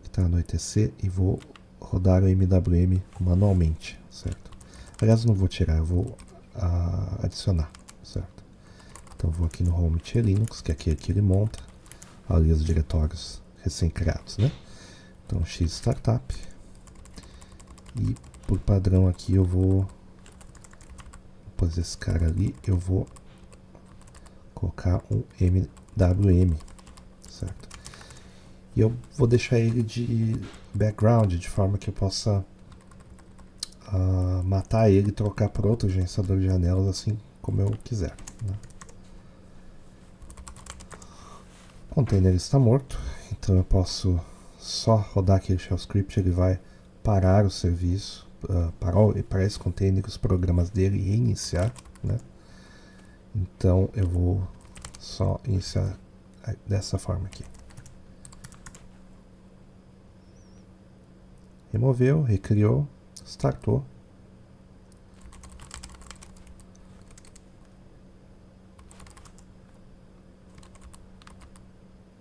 que está no etc e vou rodar o MWM manualmente, certo? Aliás, não vou tirar, eu vou adicionar, certo? Então vou aqui no Home Linux, que é aquele que ele monta ali os diretórios recém-criados, né? Então X Startup e por padrão aqui eu vou depois desse cara ali eu vou colocar um MWM, certo? E eu vou deixar ele de background de forma que eu possa matar ele e trocar por outro gerenciador de janelas assim como eu quiser, né? O container está morto, então eu posso só rodar aquele shell script, ele vai parar o serviço, parar esse container, os programas dele e reiniciar, né? Então eu vou só iniciar dessa forma aqui. Removeu, recriou, startou.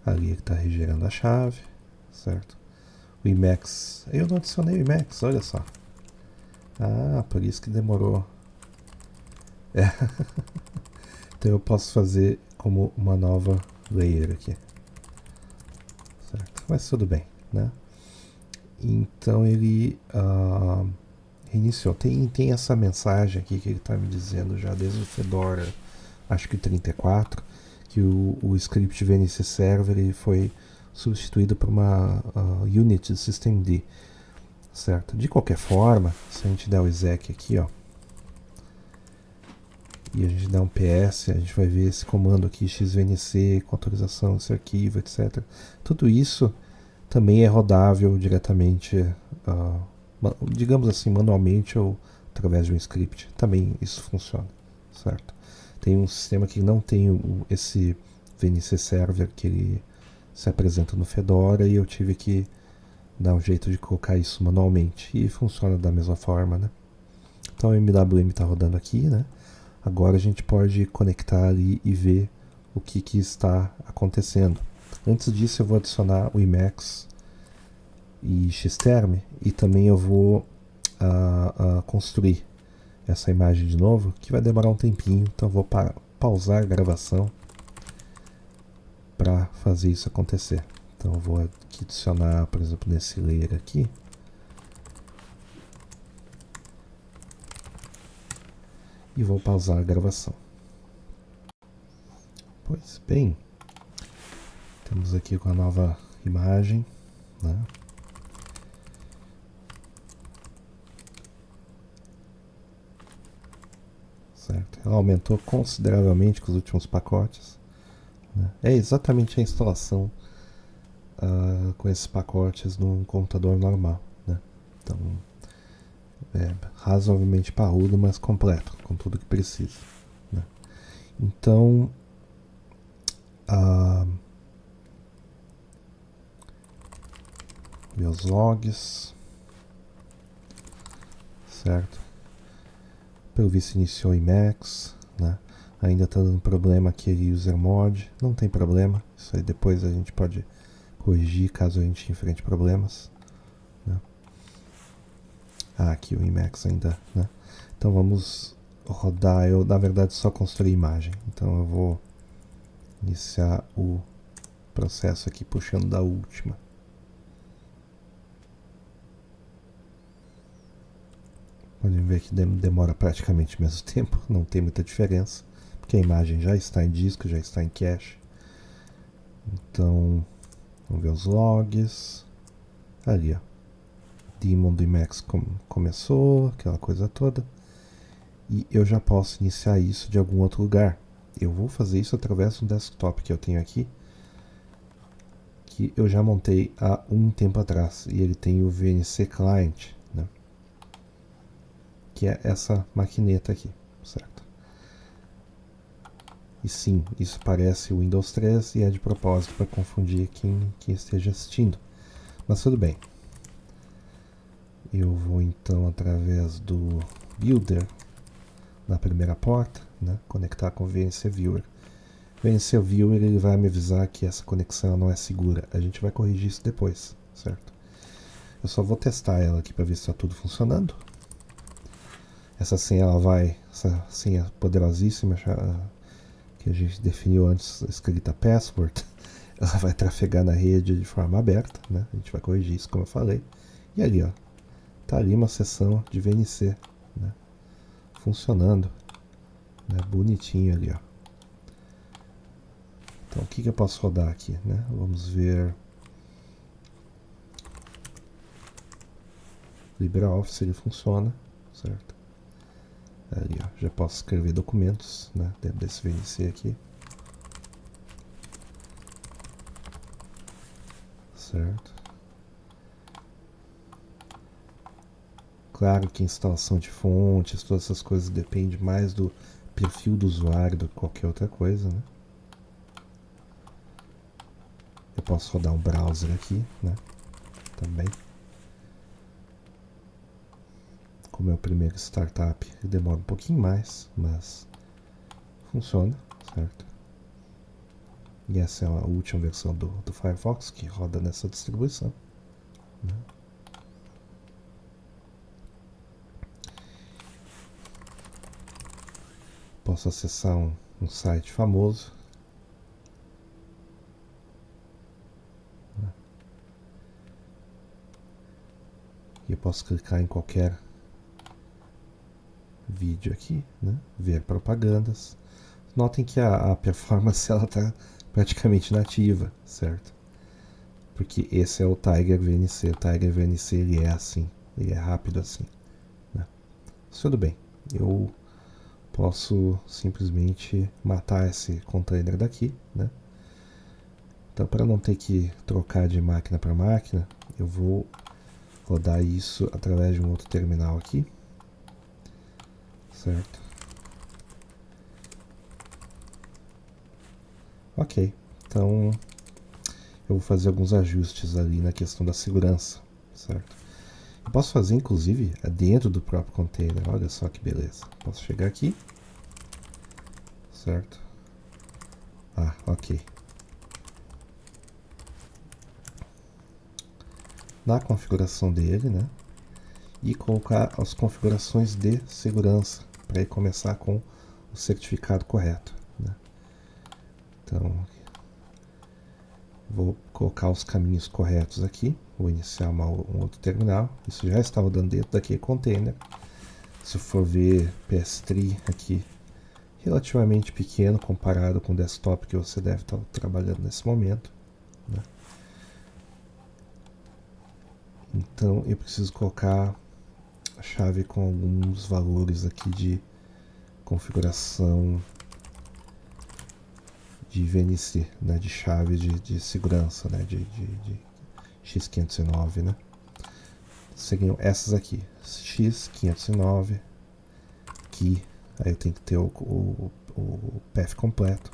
Ali ele está regerando a chave, certo? O Emacs, eu não adicionei o Emacs, olha só. Ah, por isso que demorou. É. Então eu posso fazer como uma nova layer aqui, certo? Mas tudo bem, né? Então ele reiniciou. Tem essa mensagem aqui que ele está me dizendo já desde o Fedora, acho que 34, que o script VNC Server ele foi substituído por uma unit de systemd, certo? De qualquer forma, se a gente der o exec aqui, ó, e a gente dá um PS, a gente vai ver esse comando aqui, xvnc, com autorização desse arquivo, etc. Tudo isso também é rodável diretamente, digamos assim, manualmente ou através de um script. Também isso funciona, certo? Tem um sistema que não tem esse VNC Server que ele se apresenta no Fedora e eu tive que dar um jeito de colocar isso manualmente e funciona da mesma forma, né? Então o MWM está rodando aqui, né? Agora a gente pode conectar ali e ver o que está acontecendo. Antes disso eu vou adicionar o Emacs e Xterm, e também eu vou construir essa imagem de novo, que vai demorar um tempinho, então eu vou pausar a gravação para fazer isso acontecer. Então eu vou aqui adicionar, por exemplo, nesse layer aqui, e vou pausar a gravação. Pois bem, temos aqui com a nova imagem, né? Certo? Ela aumentou consideravelmente com os últimos pacotes, né? É exatamente a instalação com esses pacotes num computador normal, né? Então é razoavelmente parrudo, mas completo, com tudo que precisa, né? Então meus logs, certo? Pelo visto iniciou Emacs, né? Ainda está dando problema aqui user mod, não tem problema, isso aí depois a gente pode corrigir caso a gente enfrente problemas, né? Aqui o Emacs ainda, né? Então vamos rodar, eu na verdade só construí imagem, então eu vou iniciar o processo aqui puxando da última. Podem ver que demora praticamente o mesmo tempo, não tem muita diferença, porque a imagem já está em disco, já está em cache. Então, vamos ver os logs. Ali, ó. Daemon do Emacs começou, aquela coisa toda. E eu já posso iniciar isso de algum outro lugar. Eu vou fazer isso através do desktop que eu tenho aqui, que eu já montei há um tempo atrás. E ele tem o VNC Client, né? Que é essa maquineta aqui, certo? E sim, isso parece o Windows 3 e é de propósito para confundir quem esteja assistindo. Mas tudo bem. Eu vou então através do Builder na primeira porta, né, conectar com o VNC Viewer. O VNC Viewer ele vai me avisar que essa conexão não é segura. A gente vai corrigir isso depois, certo? Eu só vou testar ela aqui para ver se está tudo funcionando. Essa senha poderosíssima que a gente definiu antes, escrita password, ela vai trafegar na rede de forma aberta, né? A gente vai corrigir isso, como eu falei. E ali, ó, tá ali uma seção de VNC, né? Funcionando, né? Bonitinho ali, ó. Então, o que eu posso rodar aqui, né? Vamos ver LibreOffice, ele funciona, certo? Ali, ó, já posso escrever documentos, né? Dentro desse VNC aqui, certo? Claro que a instalação de fontes, todas essas coisas depende mais do perfil do usuário do que qualquer outra coisa, né? Eu posso rodar um browser aqui, né? Também. Como é o primeiro startup, ele demora um pouquinho mais, mas funciona, certo? E essa é a última versão do Firefox que roda nessa distribuição, né? Posso acessar um site famoso, né? E eu posso clicar em qualquer vídeo aqui, né? Ver propagandas. Notem que a performance ela está praticamente nativa, certo? Porque esse é o Tiger VNC. O Tiger VNC ele é assim, ele é rápido assim, né? Mas tudo bem, eu posso simplesmente matar esse container daqui, né? Então, para não ter que trocar de máquina para máquina, eu vou rodar isso através de um outro terminal aqui, certo? Ok, então eu vou fazer alguns ajustes ali na questão da segurança, certo? Eu posso fazer inclusive dentro do próprio container, olha só que beleza. Posso chegar aqui, certo? Ok. na configuração dele, né? E colocar as configurações de segurança para ele começar com o certificado correto, né? Então, vou colocar os caminhos corretos aqui. Vou iniciar um outro terminal. Isso já está rodando dentro daquele container. Se for ver PS3 aqui, relativamente pequeno comparado com o desktop que você deve estar trabalhando nesse momento, né? Então eu preciso colocar a chave com alguns valores aqui de configuração de VNC, né? De chave de segurança, né? De X509, né? Seriam essas aqui, X509 key. Aí eu tenho que ter o path completo.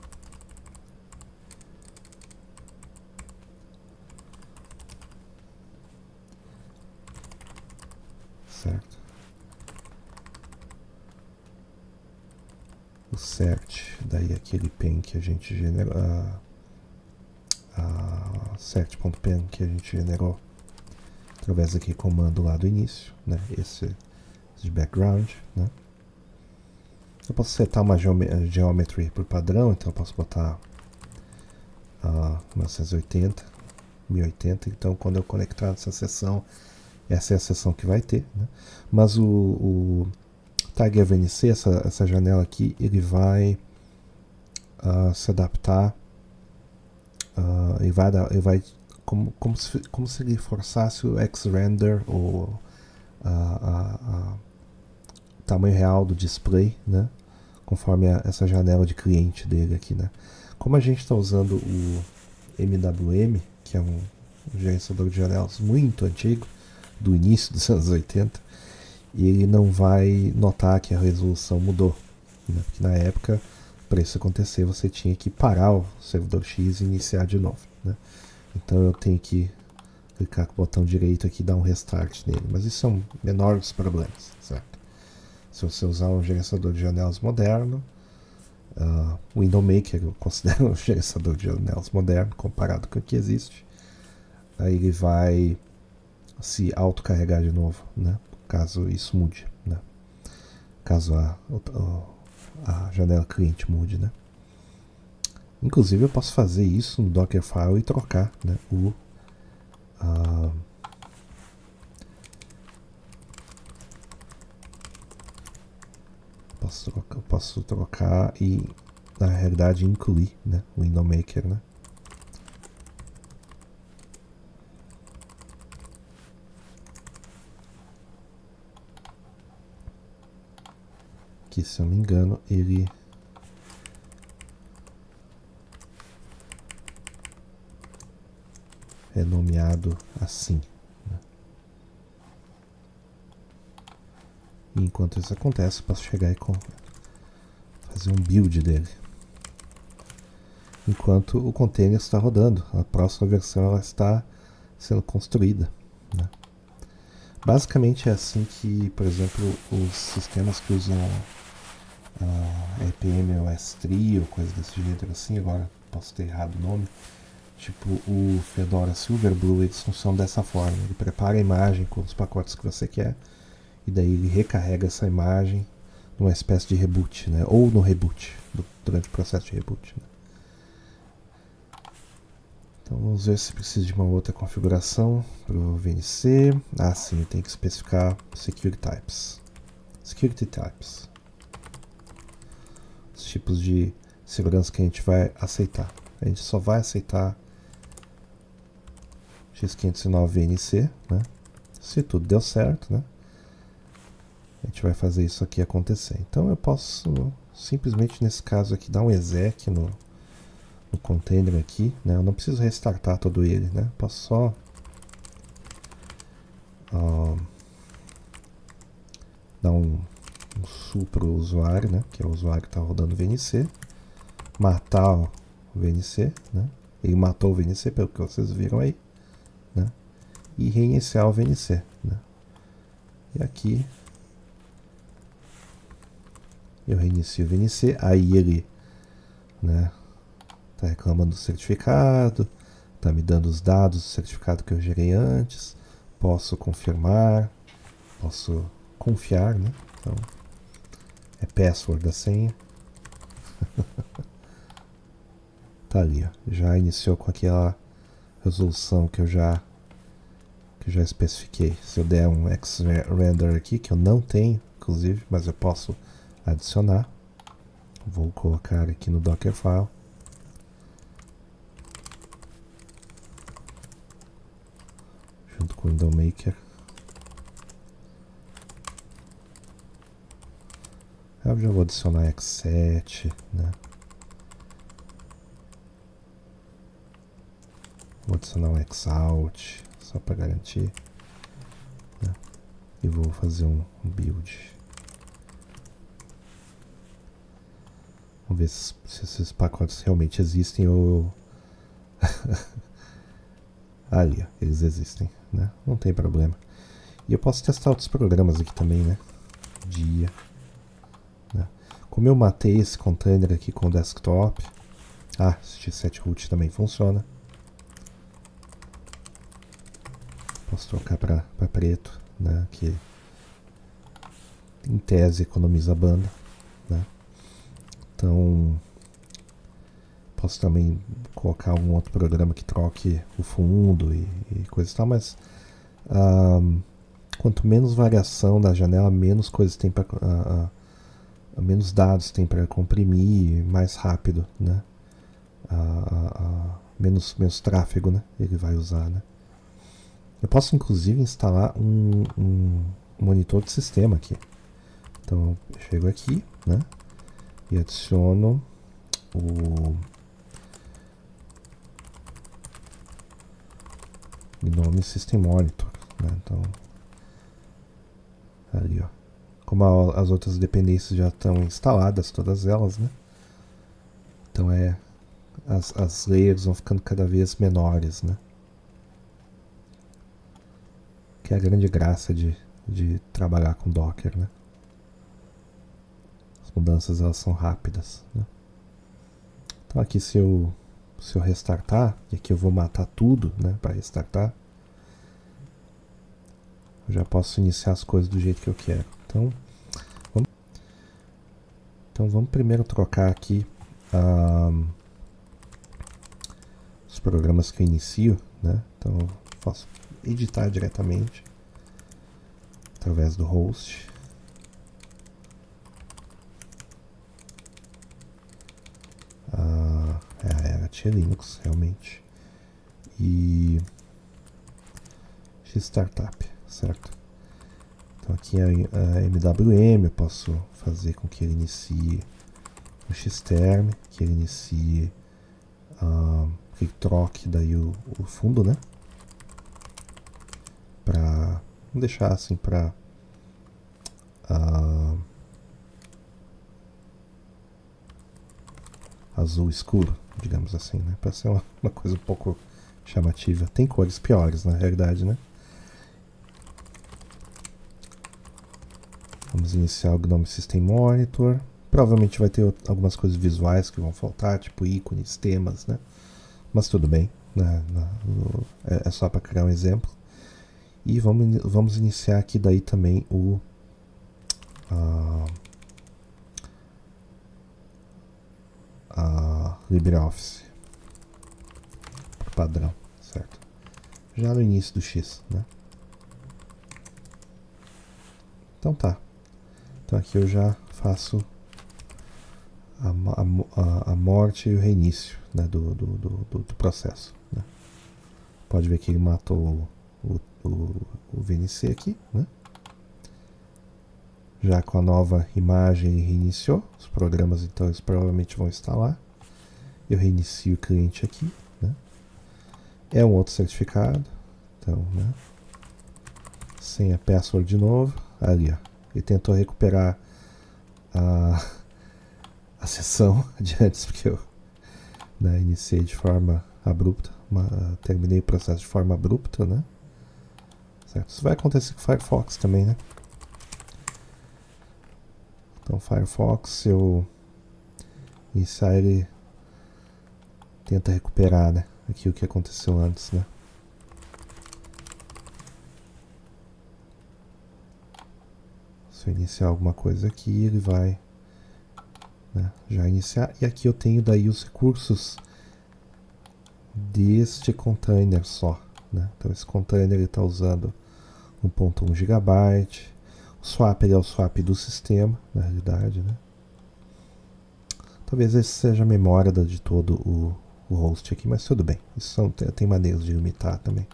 Certo? O cert, daí aquele pen que a gente generou, a cert.pen que a gente generou através daquele comando lá do início, né? Esse de background, né? Eu posso setar uma geometry por padrão, então eu posso botar 1980, 1080, então quando eu conectar essa seção, essa é a seção que vai ter, né? Mas o Tiger VNC, essa janela aqui, ele vai se adaptar, ele vai como se ele forçasse o X-Render ou tamanho real do display, né? Conforme essa janela de cliente dele aqui, né? Como a gente está usando o MWM, que é um gerenciador de janelas muito antigo, do início dos anos 80, e ele não vai notar que a resolução mudou, né? Porque na época, para isso acontecer, você tinha que parar o servidor X e iniciar de novo, né? Então eu tenho que clicar com o botão direito aqui e dar um restart nele, mas isso é um menor dos problemas, certo? Se você usar um gerenciador de janelas moderno, o Window Maker eu considero um gerenciador de janelas moderno comparado com o que existe, aí ele vai se autocarregar de novo, né? Caso isso mude, né? Caso a janela cliente mude, né? Inclusive eu posso fazer isso no Dockerfile e trocar, né? Eu posso trocar e na realidade incluir, né? O Window Maker, né? Que se eu não me engano ele é nomeado assim, né? E enquanto isso acontece, eu posso chegar e fazer um build dele. Enquanto o container está rodando, a próxima versão ela está sendo construída, né? Basicamente é assim que, por exemplo, os sistemas que usam RPM ou S3 ou coisa desse jeito assim, agora posso ter errado o nome, tipo o Fedora Silverblue, eles funcionam dessa forma. Ele prepara a imagem com os pacotes que você quer e daí ele recarrega essa imagem numa espécie de reboot, né? Ou no reboot, durante o processo de reboot, né? Então vamos ver se precisa de uma outra configuração para o VNC. Sim, tem que especificar Security Types. Security Types. Os tipos de segurança que a gente vai aceitar. A gente só vai aceitar X509 VNC, né? Se tudo deu certo, né? A gente vai fazer isso aqui acontecer. Então eu posso simplesmente nesse caso aqui dar um exec no container aqui, né? Eu não preciso restartar todo ele, né? Posso só dar um sul para o usuário, né? Que é o usuário que está rodando o VNC, matar o VNC, né? Ele matou o VNC pelo que vocês viram aí, né? E reiniciar o VNC, né? E aqui eu reinicio o VNC, aí ele, né, tá reclamando do certificado, tá me dando os dados do certificado que eu gerei antes, posso confirmar, posso confiar, né? Então, é password da senha. Tá ali, ó. Já iniciou com aquela resolução que eu já especifiquei. Se eu der um Xrender aqui, que eu não tenho, inclusive, mas eu posso adicionar. Vou colocar aqui no Dockerfile. Junto com o Window Maker. Eu já vou adicionar X7, né? Vou adicionar um Xout, só para garantir. Né? E vou fazer um build. Vamos ver se esses pacotes realmente existem ou... Ali, ó, eles existem, né? Não tem problema. E eu posso testar outros programas aqui também, né? Dia. Né? Como eu matei esse container aqui com o desktop... Ah, esse X7 root também funciona. Posso trocar para preto, né? Que em tese economiza a banda, né? Então... Posso também colocar algum outro programa que troque o fundo e coisa e tal, mas quanto menos variação da janela, menos coisas tem para menos dados tem para comprimir, mais rápido, né? Menos tráfego, né? Ele vai usar, né? Eu posso inclusive instalar um monitor de sistema aqui. Então eu chego aqui, né? E adiciono o nome System Monitor, né? Então, ali, ó. Como as outras dependências já estão instaladas, todas elas, né? Então as layers vão ficando cada vez menores, né? Que é a grande graça de trabalhar com Docker, né? As mudanças elas são rápidas, né? Então aqui se eu restartar, e aqui eu vou matar tudo, né, para restartar, eu já posso iniciar as coisas do jeito que eu quero. Então vamos primeiro trocar aqui os programas que eu inicio, né? Então eu posso editar diretamente através do host. Era Linux, realmente. E X-Startup, certo? Então aqui a MWM, eu posso fazer com que ele inicie o Xterm, que ele inicie, que ele troque daí o fundo, né? Vamos deixar assim para azul escuro, digamos assim, né? Para ser uma coisa um pouco chamativa. Tem cores piores, na realidade, né? Vamos iniciar o GNOME System Monitor. Provavelmente vai ter algumas coisas visuais que vão faltar, tipo ícones, temas, né? Mas tudo bem, né? É só para criar um exemplo. E vamos iniciar aqui daí também o LibreOffice padrão, certo? Já no início do X, né? Então tá. Então aqui eu já faço a morte e o reinício, né, do processo, né? Pode ver que ele matou o VNC aqui, né? Já com a nova imagem ele reiniciou. Os programas então eles provavelmente vão instalar. Eu reinicio o cliente aqui, né? É um outro certificado. Então, né? Senha password de novo. Ali, ó. Ele tentou recuperar a sessão de antes, porque eu, né, iniciei de forma abrupta. Terminei o processo de forma abrupta, né? Certo? Isso vai acontecer com o Firefox também, né? Então, Firefox, se eu iniciar, ele tenta recuperar, né? Aqui o que aconteceu antes, né? Se eu iniciar alguma coisa aqui, ele vai, né, já iniciar. E aqui eu tenho daí os recursos deste container só, né? Então esse container está usando 1.1 GB. O swap é o swap do sistema, na realidade, né? Talvez esse seja a memória de todo o host aqui, mas tudo bem. Isso tem maneiras de limitar também.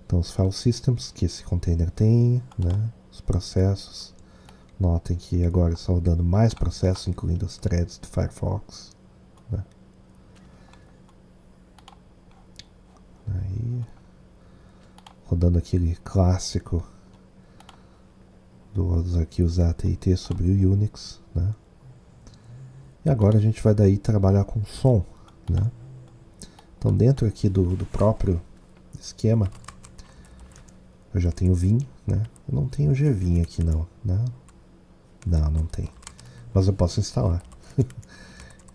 Então os file systems que esse container tem, né? Os processos. Notem que agora está rodando mais processos, incluindo os threads do Firefox, né? Aí, rodando aquele clássico dos arquivos AT&T sobre o Unix, né? E agora a gente vai daí trabalhar com som, né? Então dentro aqui do próprio esquema, eu já tenho Vim, né? Eu não tenho Gvim aqui não, né? Não tem. Mas eu posso instalar.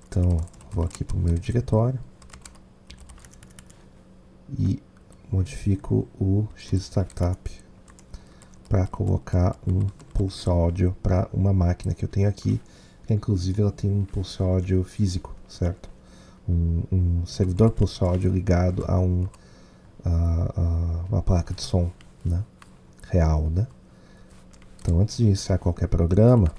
Então vou aqui para o meu diretório e modifico o X-Startup para colocar um pulse áudio para uma máquina que eu tenho aqui, que inclusive ela tem um pulse áudio físico, certo? Um servidor pulse áudio ligado a uma placa de som, né? Real, né? Então antes de iniciar qualquer programa,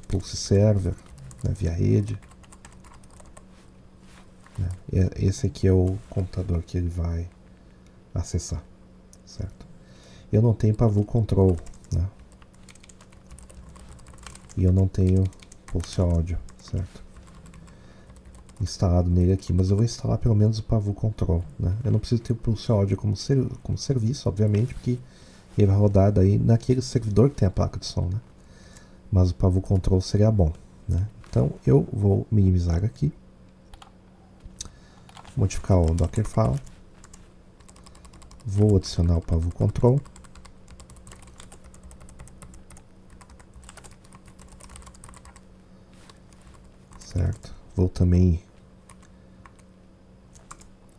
pulse server, né, via rede, né? Esse aqui é o computador que ele vai acessar, certo? Eu não tenho pavô control, né? E eu não tenho pulse áudio, certo? Instalado nele aqui, mas eu vou instalar pelo menos o pavô control, né? Eu não preciso ter o pulse áudio como serviço, obviamente, porque ele vai rodar daí naquele servidor que tem a placa de som, né? Mas o pavô control seria bom, né? Então eu vou minimizar aqui, modificar o Dockerfile, vou adicionar o pavô control, certo? Vou também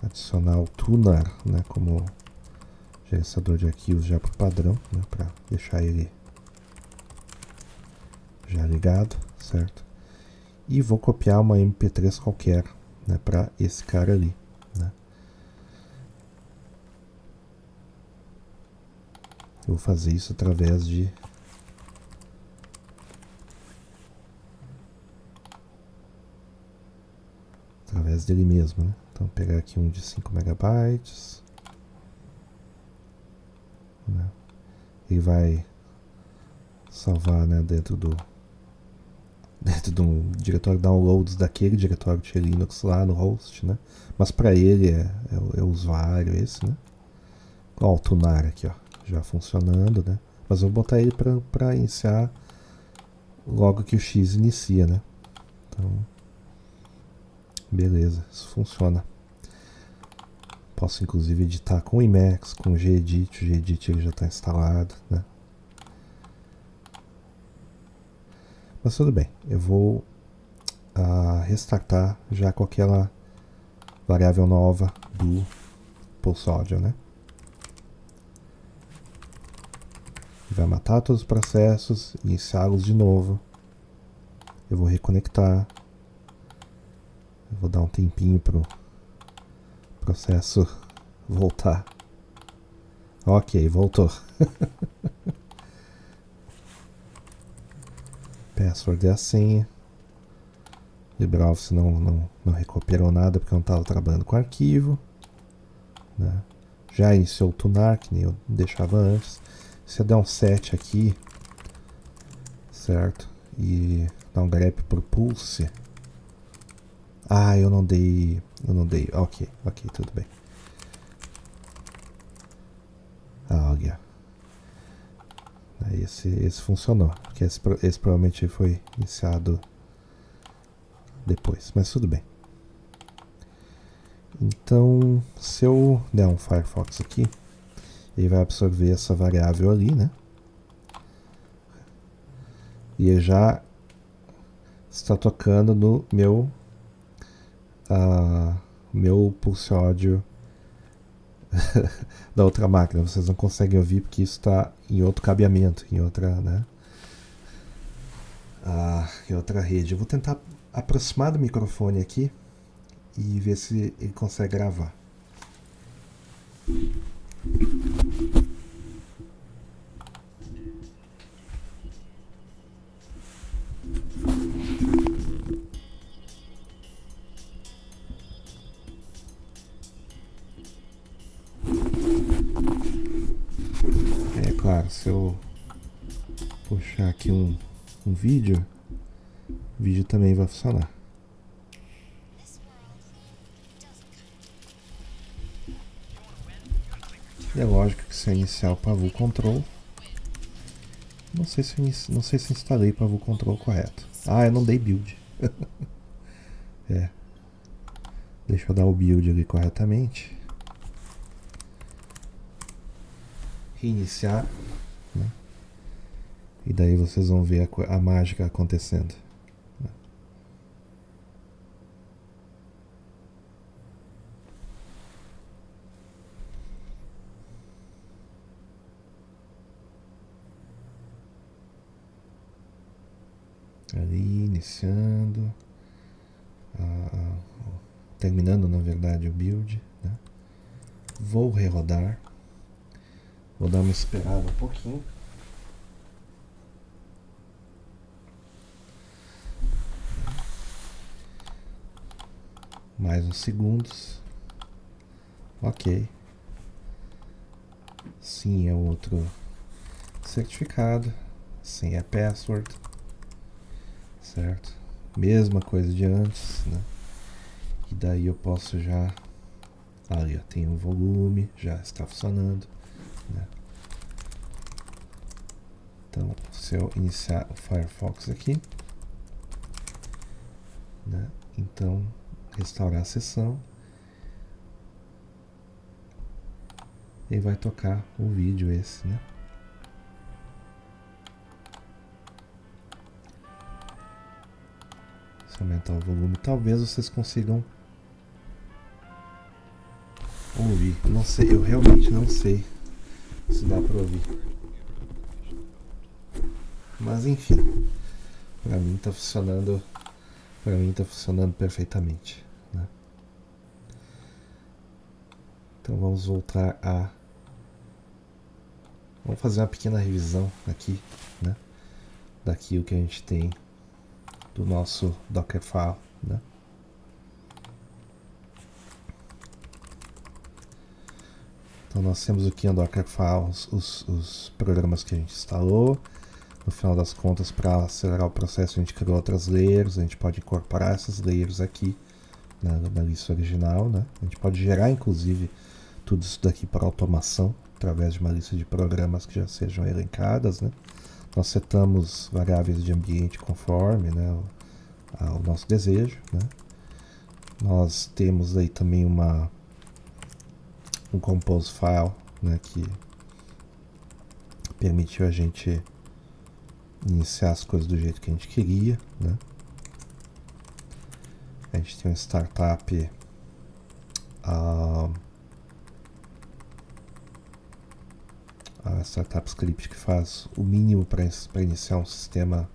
adicionar o tuner, né, como gerenciador de arquivos já por padrão, né, para deixar ele já ligado, certo? E vou copiar uma MP3 qualquer, né, para esse cara ali, né? Eu vou fazer isso através dele mesmo, né? Então pegar aqui um de 5 megabytes, né? E vai salvar, né, dentro de um diretório downloads daquele diretório de Linux lá no host, né? Mas para ele é o usuário esse, né? Ó, o tunar aqui, ó, já funcionando, né? Mas eu vou botar ele para iniciar logo que o X inicia, né? Então, beleza, isso funciona. Posso inclusive editar com o Emacs, com o Gedit. O Gedit ele já está instalado, né? Mas tudo bem, eu vou restartar já com aquela variável nova do pulse audio, né? Vai matar todos os processos, iniciá-los de novo. Eu vou reconectar. Eu vou dar um tempinho para o processo voltar. Ok, voltou. Password é a senha. LibreOffice não recuperou nada porque eu não estava trabalhando com arquivo, né? Já iniciou o tunar, que nem eu deixava antes. Se eu der um set aqui, certo? E dar um grep por pulse. Ah, eu não dei. Ok, tudo bem. Ah, olha. Esse funcionou. Porque esse provavelmente foi iniciado depois, mas tudo bem. Então, se eu der um Firefox aqui, ele vai absorver essa variável ali, né? E ele já está tocando no meu pulse áudio da outra máquina. Vocês não conseguem ouvir porque isso está em outro cabeamento, em outra, né? Em outra rede. Eu vou tentar aproximar do microfone aqui e ver se ele consegue gravar. É claro, se eu puxar aqui um vídeo, o vídeo também vai funcionar. E é lógico que se eu iniciar o Pavul Control, não sei se instalei o Pavul Control correto. Eu não dei build. Deixa eu dar o build ali corretamente. Reiniciar, né? E daí vocês vão ver a mágica acontecendo. Ali, iniciando. Terminando, na verdade, o build, né? Vou rerodar. Vou dar uma esperada um pouquinho. Mais uns segundos. Ok. Sim, é outro certificado. Sim, é password. Certo? Mesma coisa de antes, né? E daí eu posso já... Ali, ó, tem um volume, já está funcionando, né? Então, se eu iniciar o Firefox aqui, né? Então, restaurar a sessão. E vai tocar o vídeo esse, né? Se aumentar o volume, talvez vocês consigam ouvir. Não sei, eu realmente não sei se dá para ouvir. Mas enfim, para mim tá funcionando, perfeitamente, né? Então vamos voltar vamos fazer uma pequena revisão aqui, né? Daquilo que a gente tem do nosso Dockerfile, né? Então nós temos aqui no Dockerfile os programas que a gente instalou. No final das contas, para acelerar o processo, a gente criou outras layers. A gente pode incorporar essas layers aqui na lista original, né? A gente pode gerar, inclusive, tudo isso daqui para automação, através de uma lista de programas que já sejam elencadas, né? Nós setamos variáveis de ambiente conforme, né, ao nosso desejo, né? Nós temos aí também um compose file, né, que permitiu a gente iniciar as coisas do jeito que a gente queria, né? A gente tem um startup a startup script que faz o mínimo para iniciar um sistema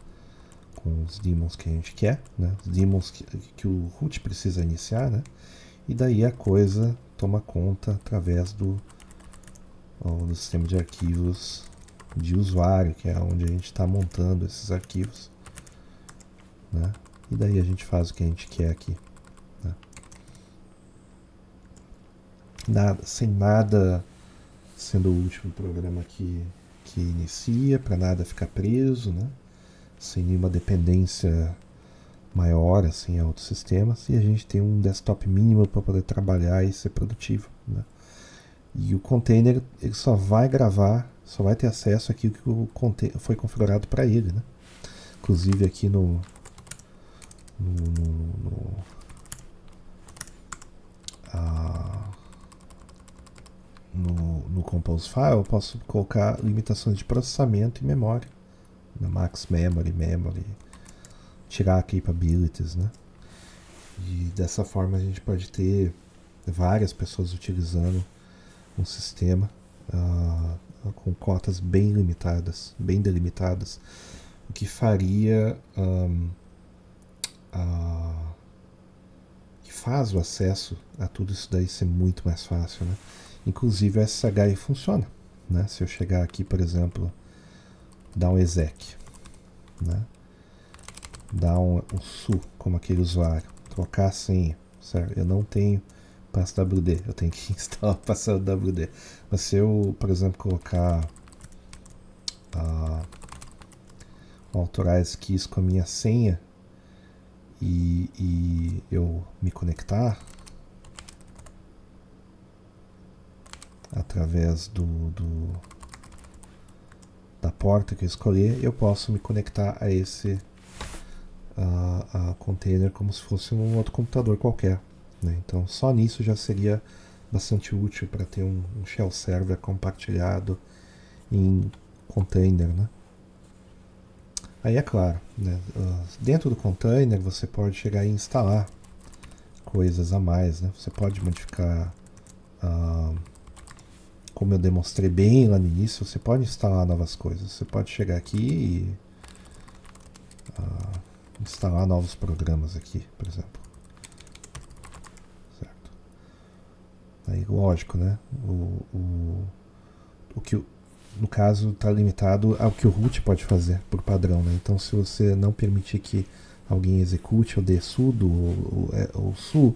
com os daemons que a gente quer, né? Os daemons que o root precisa iniciar, né? E daí a coisa toma conta através do sistema de arquivos de usuário, que é onde a gente está montando esses arquivos, né? E daí a gente faz o que a gente quer aqui, né? Sem nada sendo o último programa que inicia, para nada ficar preso, né? Sem nenhuma dependência maior assim a outros sistemas, e a gente tem um desktop mínimo para poder trabalhar e ser produtivo, né? E o container ele só vai gravar, só vai ter acesso àquilo que o container foi configurado para ele, né? Inclusive aqui no Compose File eu posso colocar limitações de processamento e memória, na Max Memory, tirar capabilities, né? E dessa forma a gente pode ter várias pessoas utilizando um sistema com cotas bem limitadas, bem delimitadas, o que faria que faz o acesso a tudo isso daí ser muito mais fácil, né? Inclusive o SSH funciona, né? Se eu chegar aqui, por exemplo, dar um exec, né? Dar um su como aquele usuário, trocar a senha, certo? Eu não tenho passwd, eu tenho que instalar passwd. Mas se eu, por exemplo, colocar authorize keys com a minha senha e eu me conectar através da porta que eu escolher, eu posso me conectar a esse container como se fosse um outro computador qualquer, né? Então só nisso já seria bastante útil para ter um shell server compartilhado em container, né? Aí é claro, né, dentro do container você pode chegar e instalar coisas a mais, né? Você pode modificar, como eu demonstrei bem lá no início, você pode instalar novas coisas. Você pode chegar aqui e instalar novos programas aqui, por exemplo. Certo? Aí, lógico, né? O que no caso está limitado ao que o root pode fazer por padrão, né? Então, se você não permitir que alguém execute ou dê sudo ou su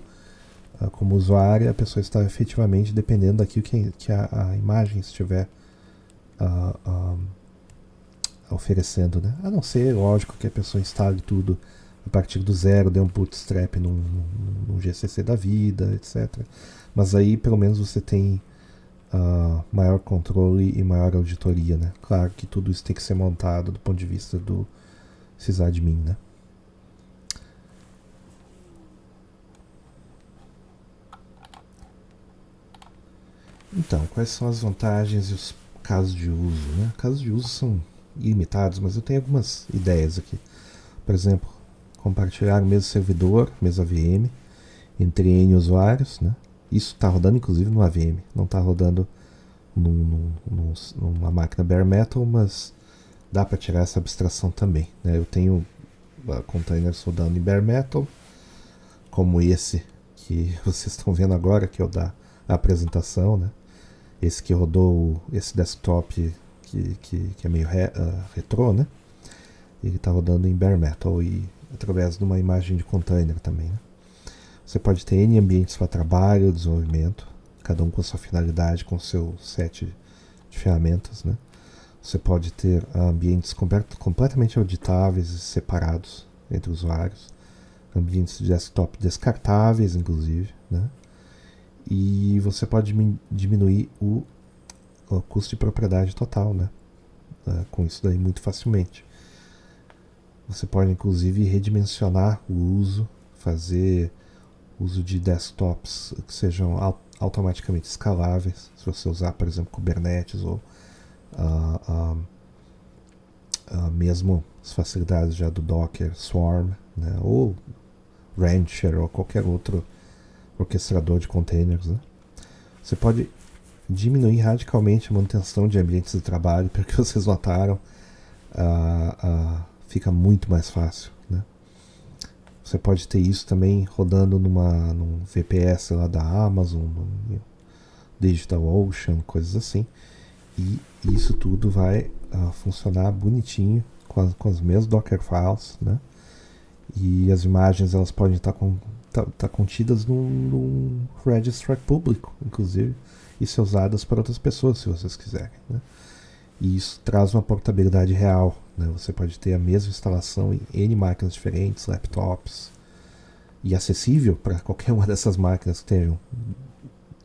como usuário, a pessoa está efetivamente dependendo daquilo que a imagem estiver oferecendo, né? A não ser, lógico, que a pessoa instale tudo a partir do zero, dê um bootstrap num GCC da vida, etc. Mas aí, pelo menos, você tem maior controle e maior auditoria, né? Claro que tudo isso tem que ser montado do ponto de vista do sysadmin, né? Então, quais são as vantagens e os casos de uso, né? Casos de uso são ilimitados, mas eu tenho algumas ideias aqui. Por exemplo, compartilhar o mesmo servidor, mesma VM, entre N usuários, né? Isso está rodando inclusive numa VM, não está rodando numa máquina bare metal, mas dá para tirar essa abstração também, né? Eu tenho containers rodando em bare metal, como esse que vocês estão vendo agora, que é o da apresentação, né? Esse que rodou, esse desktop que é meio retrô, né? Ele está rodando em bare metal e através de uma imagem de container também, né? Você pode ter N ambientes para trabalho, desenvolvimento, cada um com a sua finalidade, com o seu set de ferramentas, né? Você pode ter ambientes completamente auditáveis e separados entre usuários, ambientes de desktop descartáveis, inclusive, né? E você pode diminuir o custo de propriedade total, né? Com isso daí muito facilmente. Você pode inclusive redimensionar o uso, fazer uso de desktops que sejam automaticamente escaláveis, se você usar, por exemplo, Kubernetes ou mesmo as facilidades já do Docker, Swarm, né? Ou Rancher ou qualquer outro orquestrador de containers, né? Você pode diminuir radicalmente a manutenção de ambientes de trabalho, porque vocês notaram, fica muito mais fácil, né? Você pode ter isso também rodando num VPS lá da Amazon, no DigitalOcean, coisas assim. E isso tudo vai funcionar bonitinho com as mesmas Docker files, né? E as imagens elas podem estar contidas num registry público, inclusive, e ser usadas para outras pessoas, se vocês quiserem, né? E isso traz uma portabilidade real, né? Você pode ter a mesma instalação em N máquinas diferentes, laptops, e acessível para qualquer uma dessas máquinas que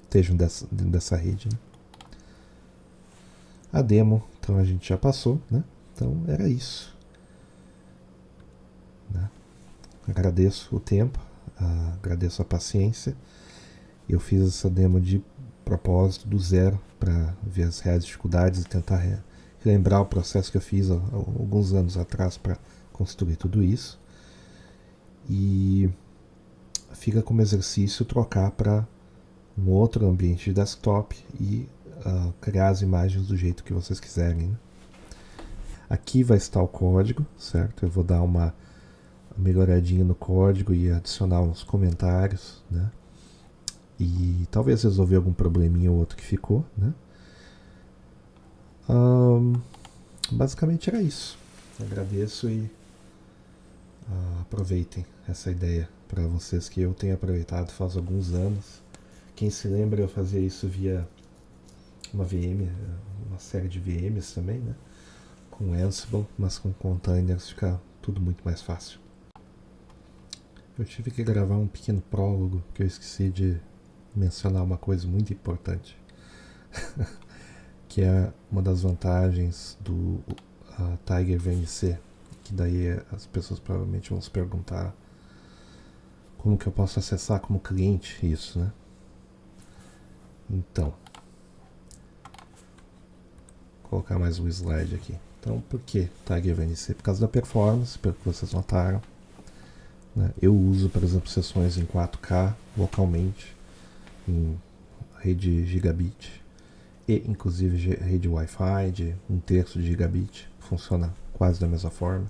estejam dessa rede, né? A demo, então a gente já passou, né? Então era isso, né? Agradeço o tempo, agradeço a paciência. Eu fiz essa demo de propósito do zero para ver as reais dificuldades e tentar relembrar o processo que eu fiz há alguns anos atrás para construir tudo isso. E fica como exercício trocar para um outro ambiente de desktop e criar as imagens do jeito que vocês quiserem, né? Aqui vai estar o código, certo? Eu vou dar uma melhoradinha no código e adicionar uns comentários, né? E talvez resolver algum probleminha ou outro que ficou, né? Basicamente era isso. Agradeço e aproveitem essa ideia para vocês que eu tenho aproveitado faz alguns anos. Quem se lembra, eu fazia isso via uma VM, uma série de VMs também, né? Com Ansible, mas com containers fica tudo muito mais fácil. Eu tive que gravar um pequeno prólogo, porque eu esqueci de mencionar uma coisa muito importante, que é uma das vantagens do Tiger VNC, que daí as pessoas provavelmente vão se perguntar como que eu posso acessar como cliente isso, né? Então, vou colocar mais um slide aqui. Então, por que Tiger VNC? Por causa da performance, pelo que vocês notaram, né? Eu uso, por exemplo, sessões em 4K localmente, em rede gigabit e inclusive rede Wi-Fi de 1/3 de gigabit, funciona quase da mesma forma.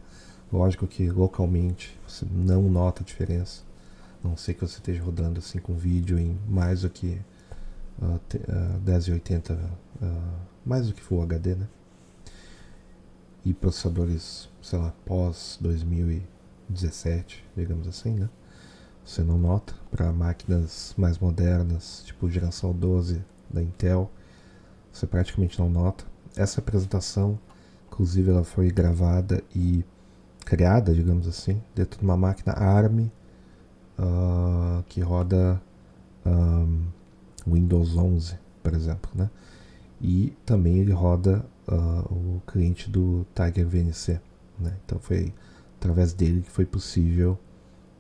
Lógico que localmente você não nota a diferença, a não ser que você esteja rodando assim com vídeo em mais do que 1080, mais do que Full HD, né? E processadores, sei lá, pós 2017, digamos assim, né? Você não nota. Para máquinas mais modernas, tipo geração 12 da Intel, você praticamente não nota. Essa apresentação, inclusive, ela foi gravada e criada, digamos assim, dentro de uma máquina ARM que roda Windows 11, por exemplo, né? E também ele roda o cliente do Tiger VNC, né? Então foi através dele que foi possível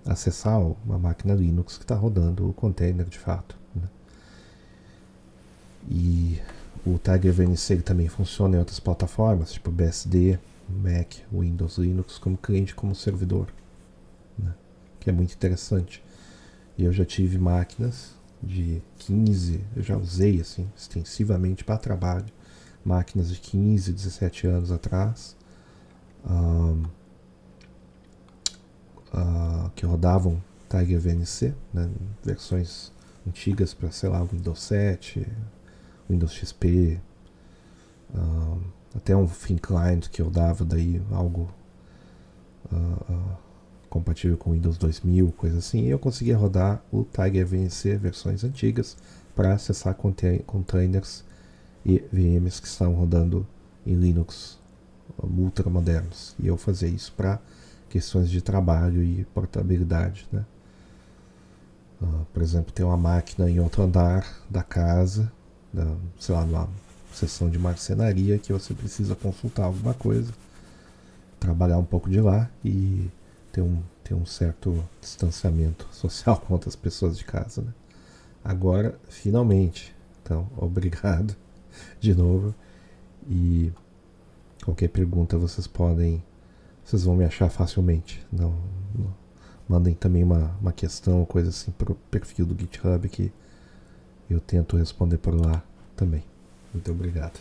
acessar uma máquina Linux que está rodando o container de fato, né? E o Tiger VNC ele também funciona em outras plataformas, tipo BSD, Mac, Windows, Linux, como cliente, como servidor, né? Que é muito interessante. E eu já tive máquinas de 15, eu já usei assim extensivamente para trabalho, máquinas de 15, 17 anos atrás, que rodavam Tiger VNC, né, versões antigas para, sei lá, Windows 7, Windows XP, até um Thin Client que eu dava daí algo compatível com Windows 2000, coisa assim, e eu conseguia rodar o Tiger VNC versões antigas para acessar containers e VMs que estavam rodando em Linux ultra modernos. E eu fazia isso para questões de trabalho e portabilidade, né? Por exemplo, tem uma máquina em outro andar da casa, sei lá, numa seção de marcenaria que você precisa consultar alguma coisa, trabalhar um pouco de lá e ter um certo distanciamento social com outras pessoas de casa, né? Agora, finalmente. Então, obrigado de novo. E qualquer pergunta vocês vão me achar facilmente. Não mandem também uma questão ou coisa assim para o perfil do GitHub que eu tento responder por lá também. Muito obrigado.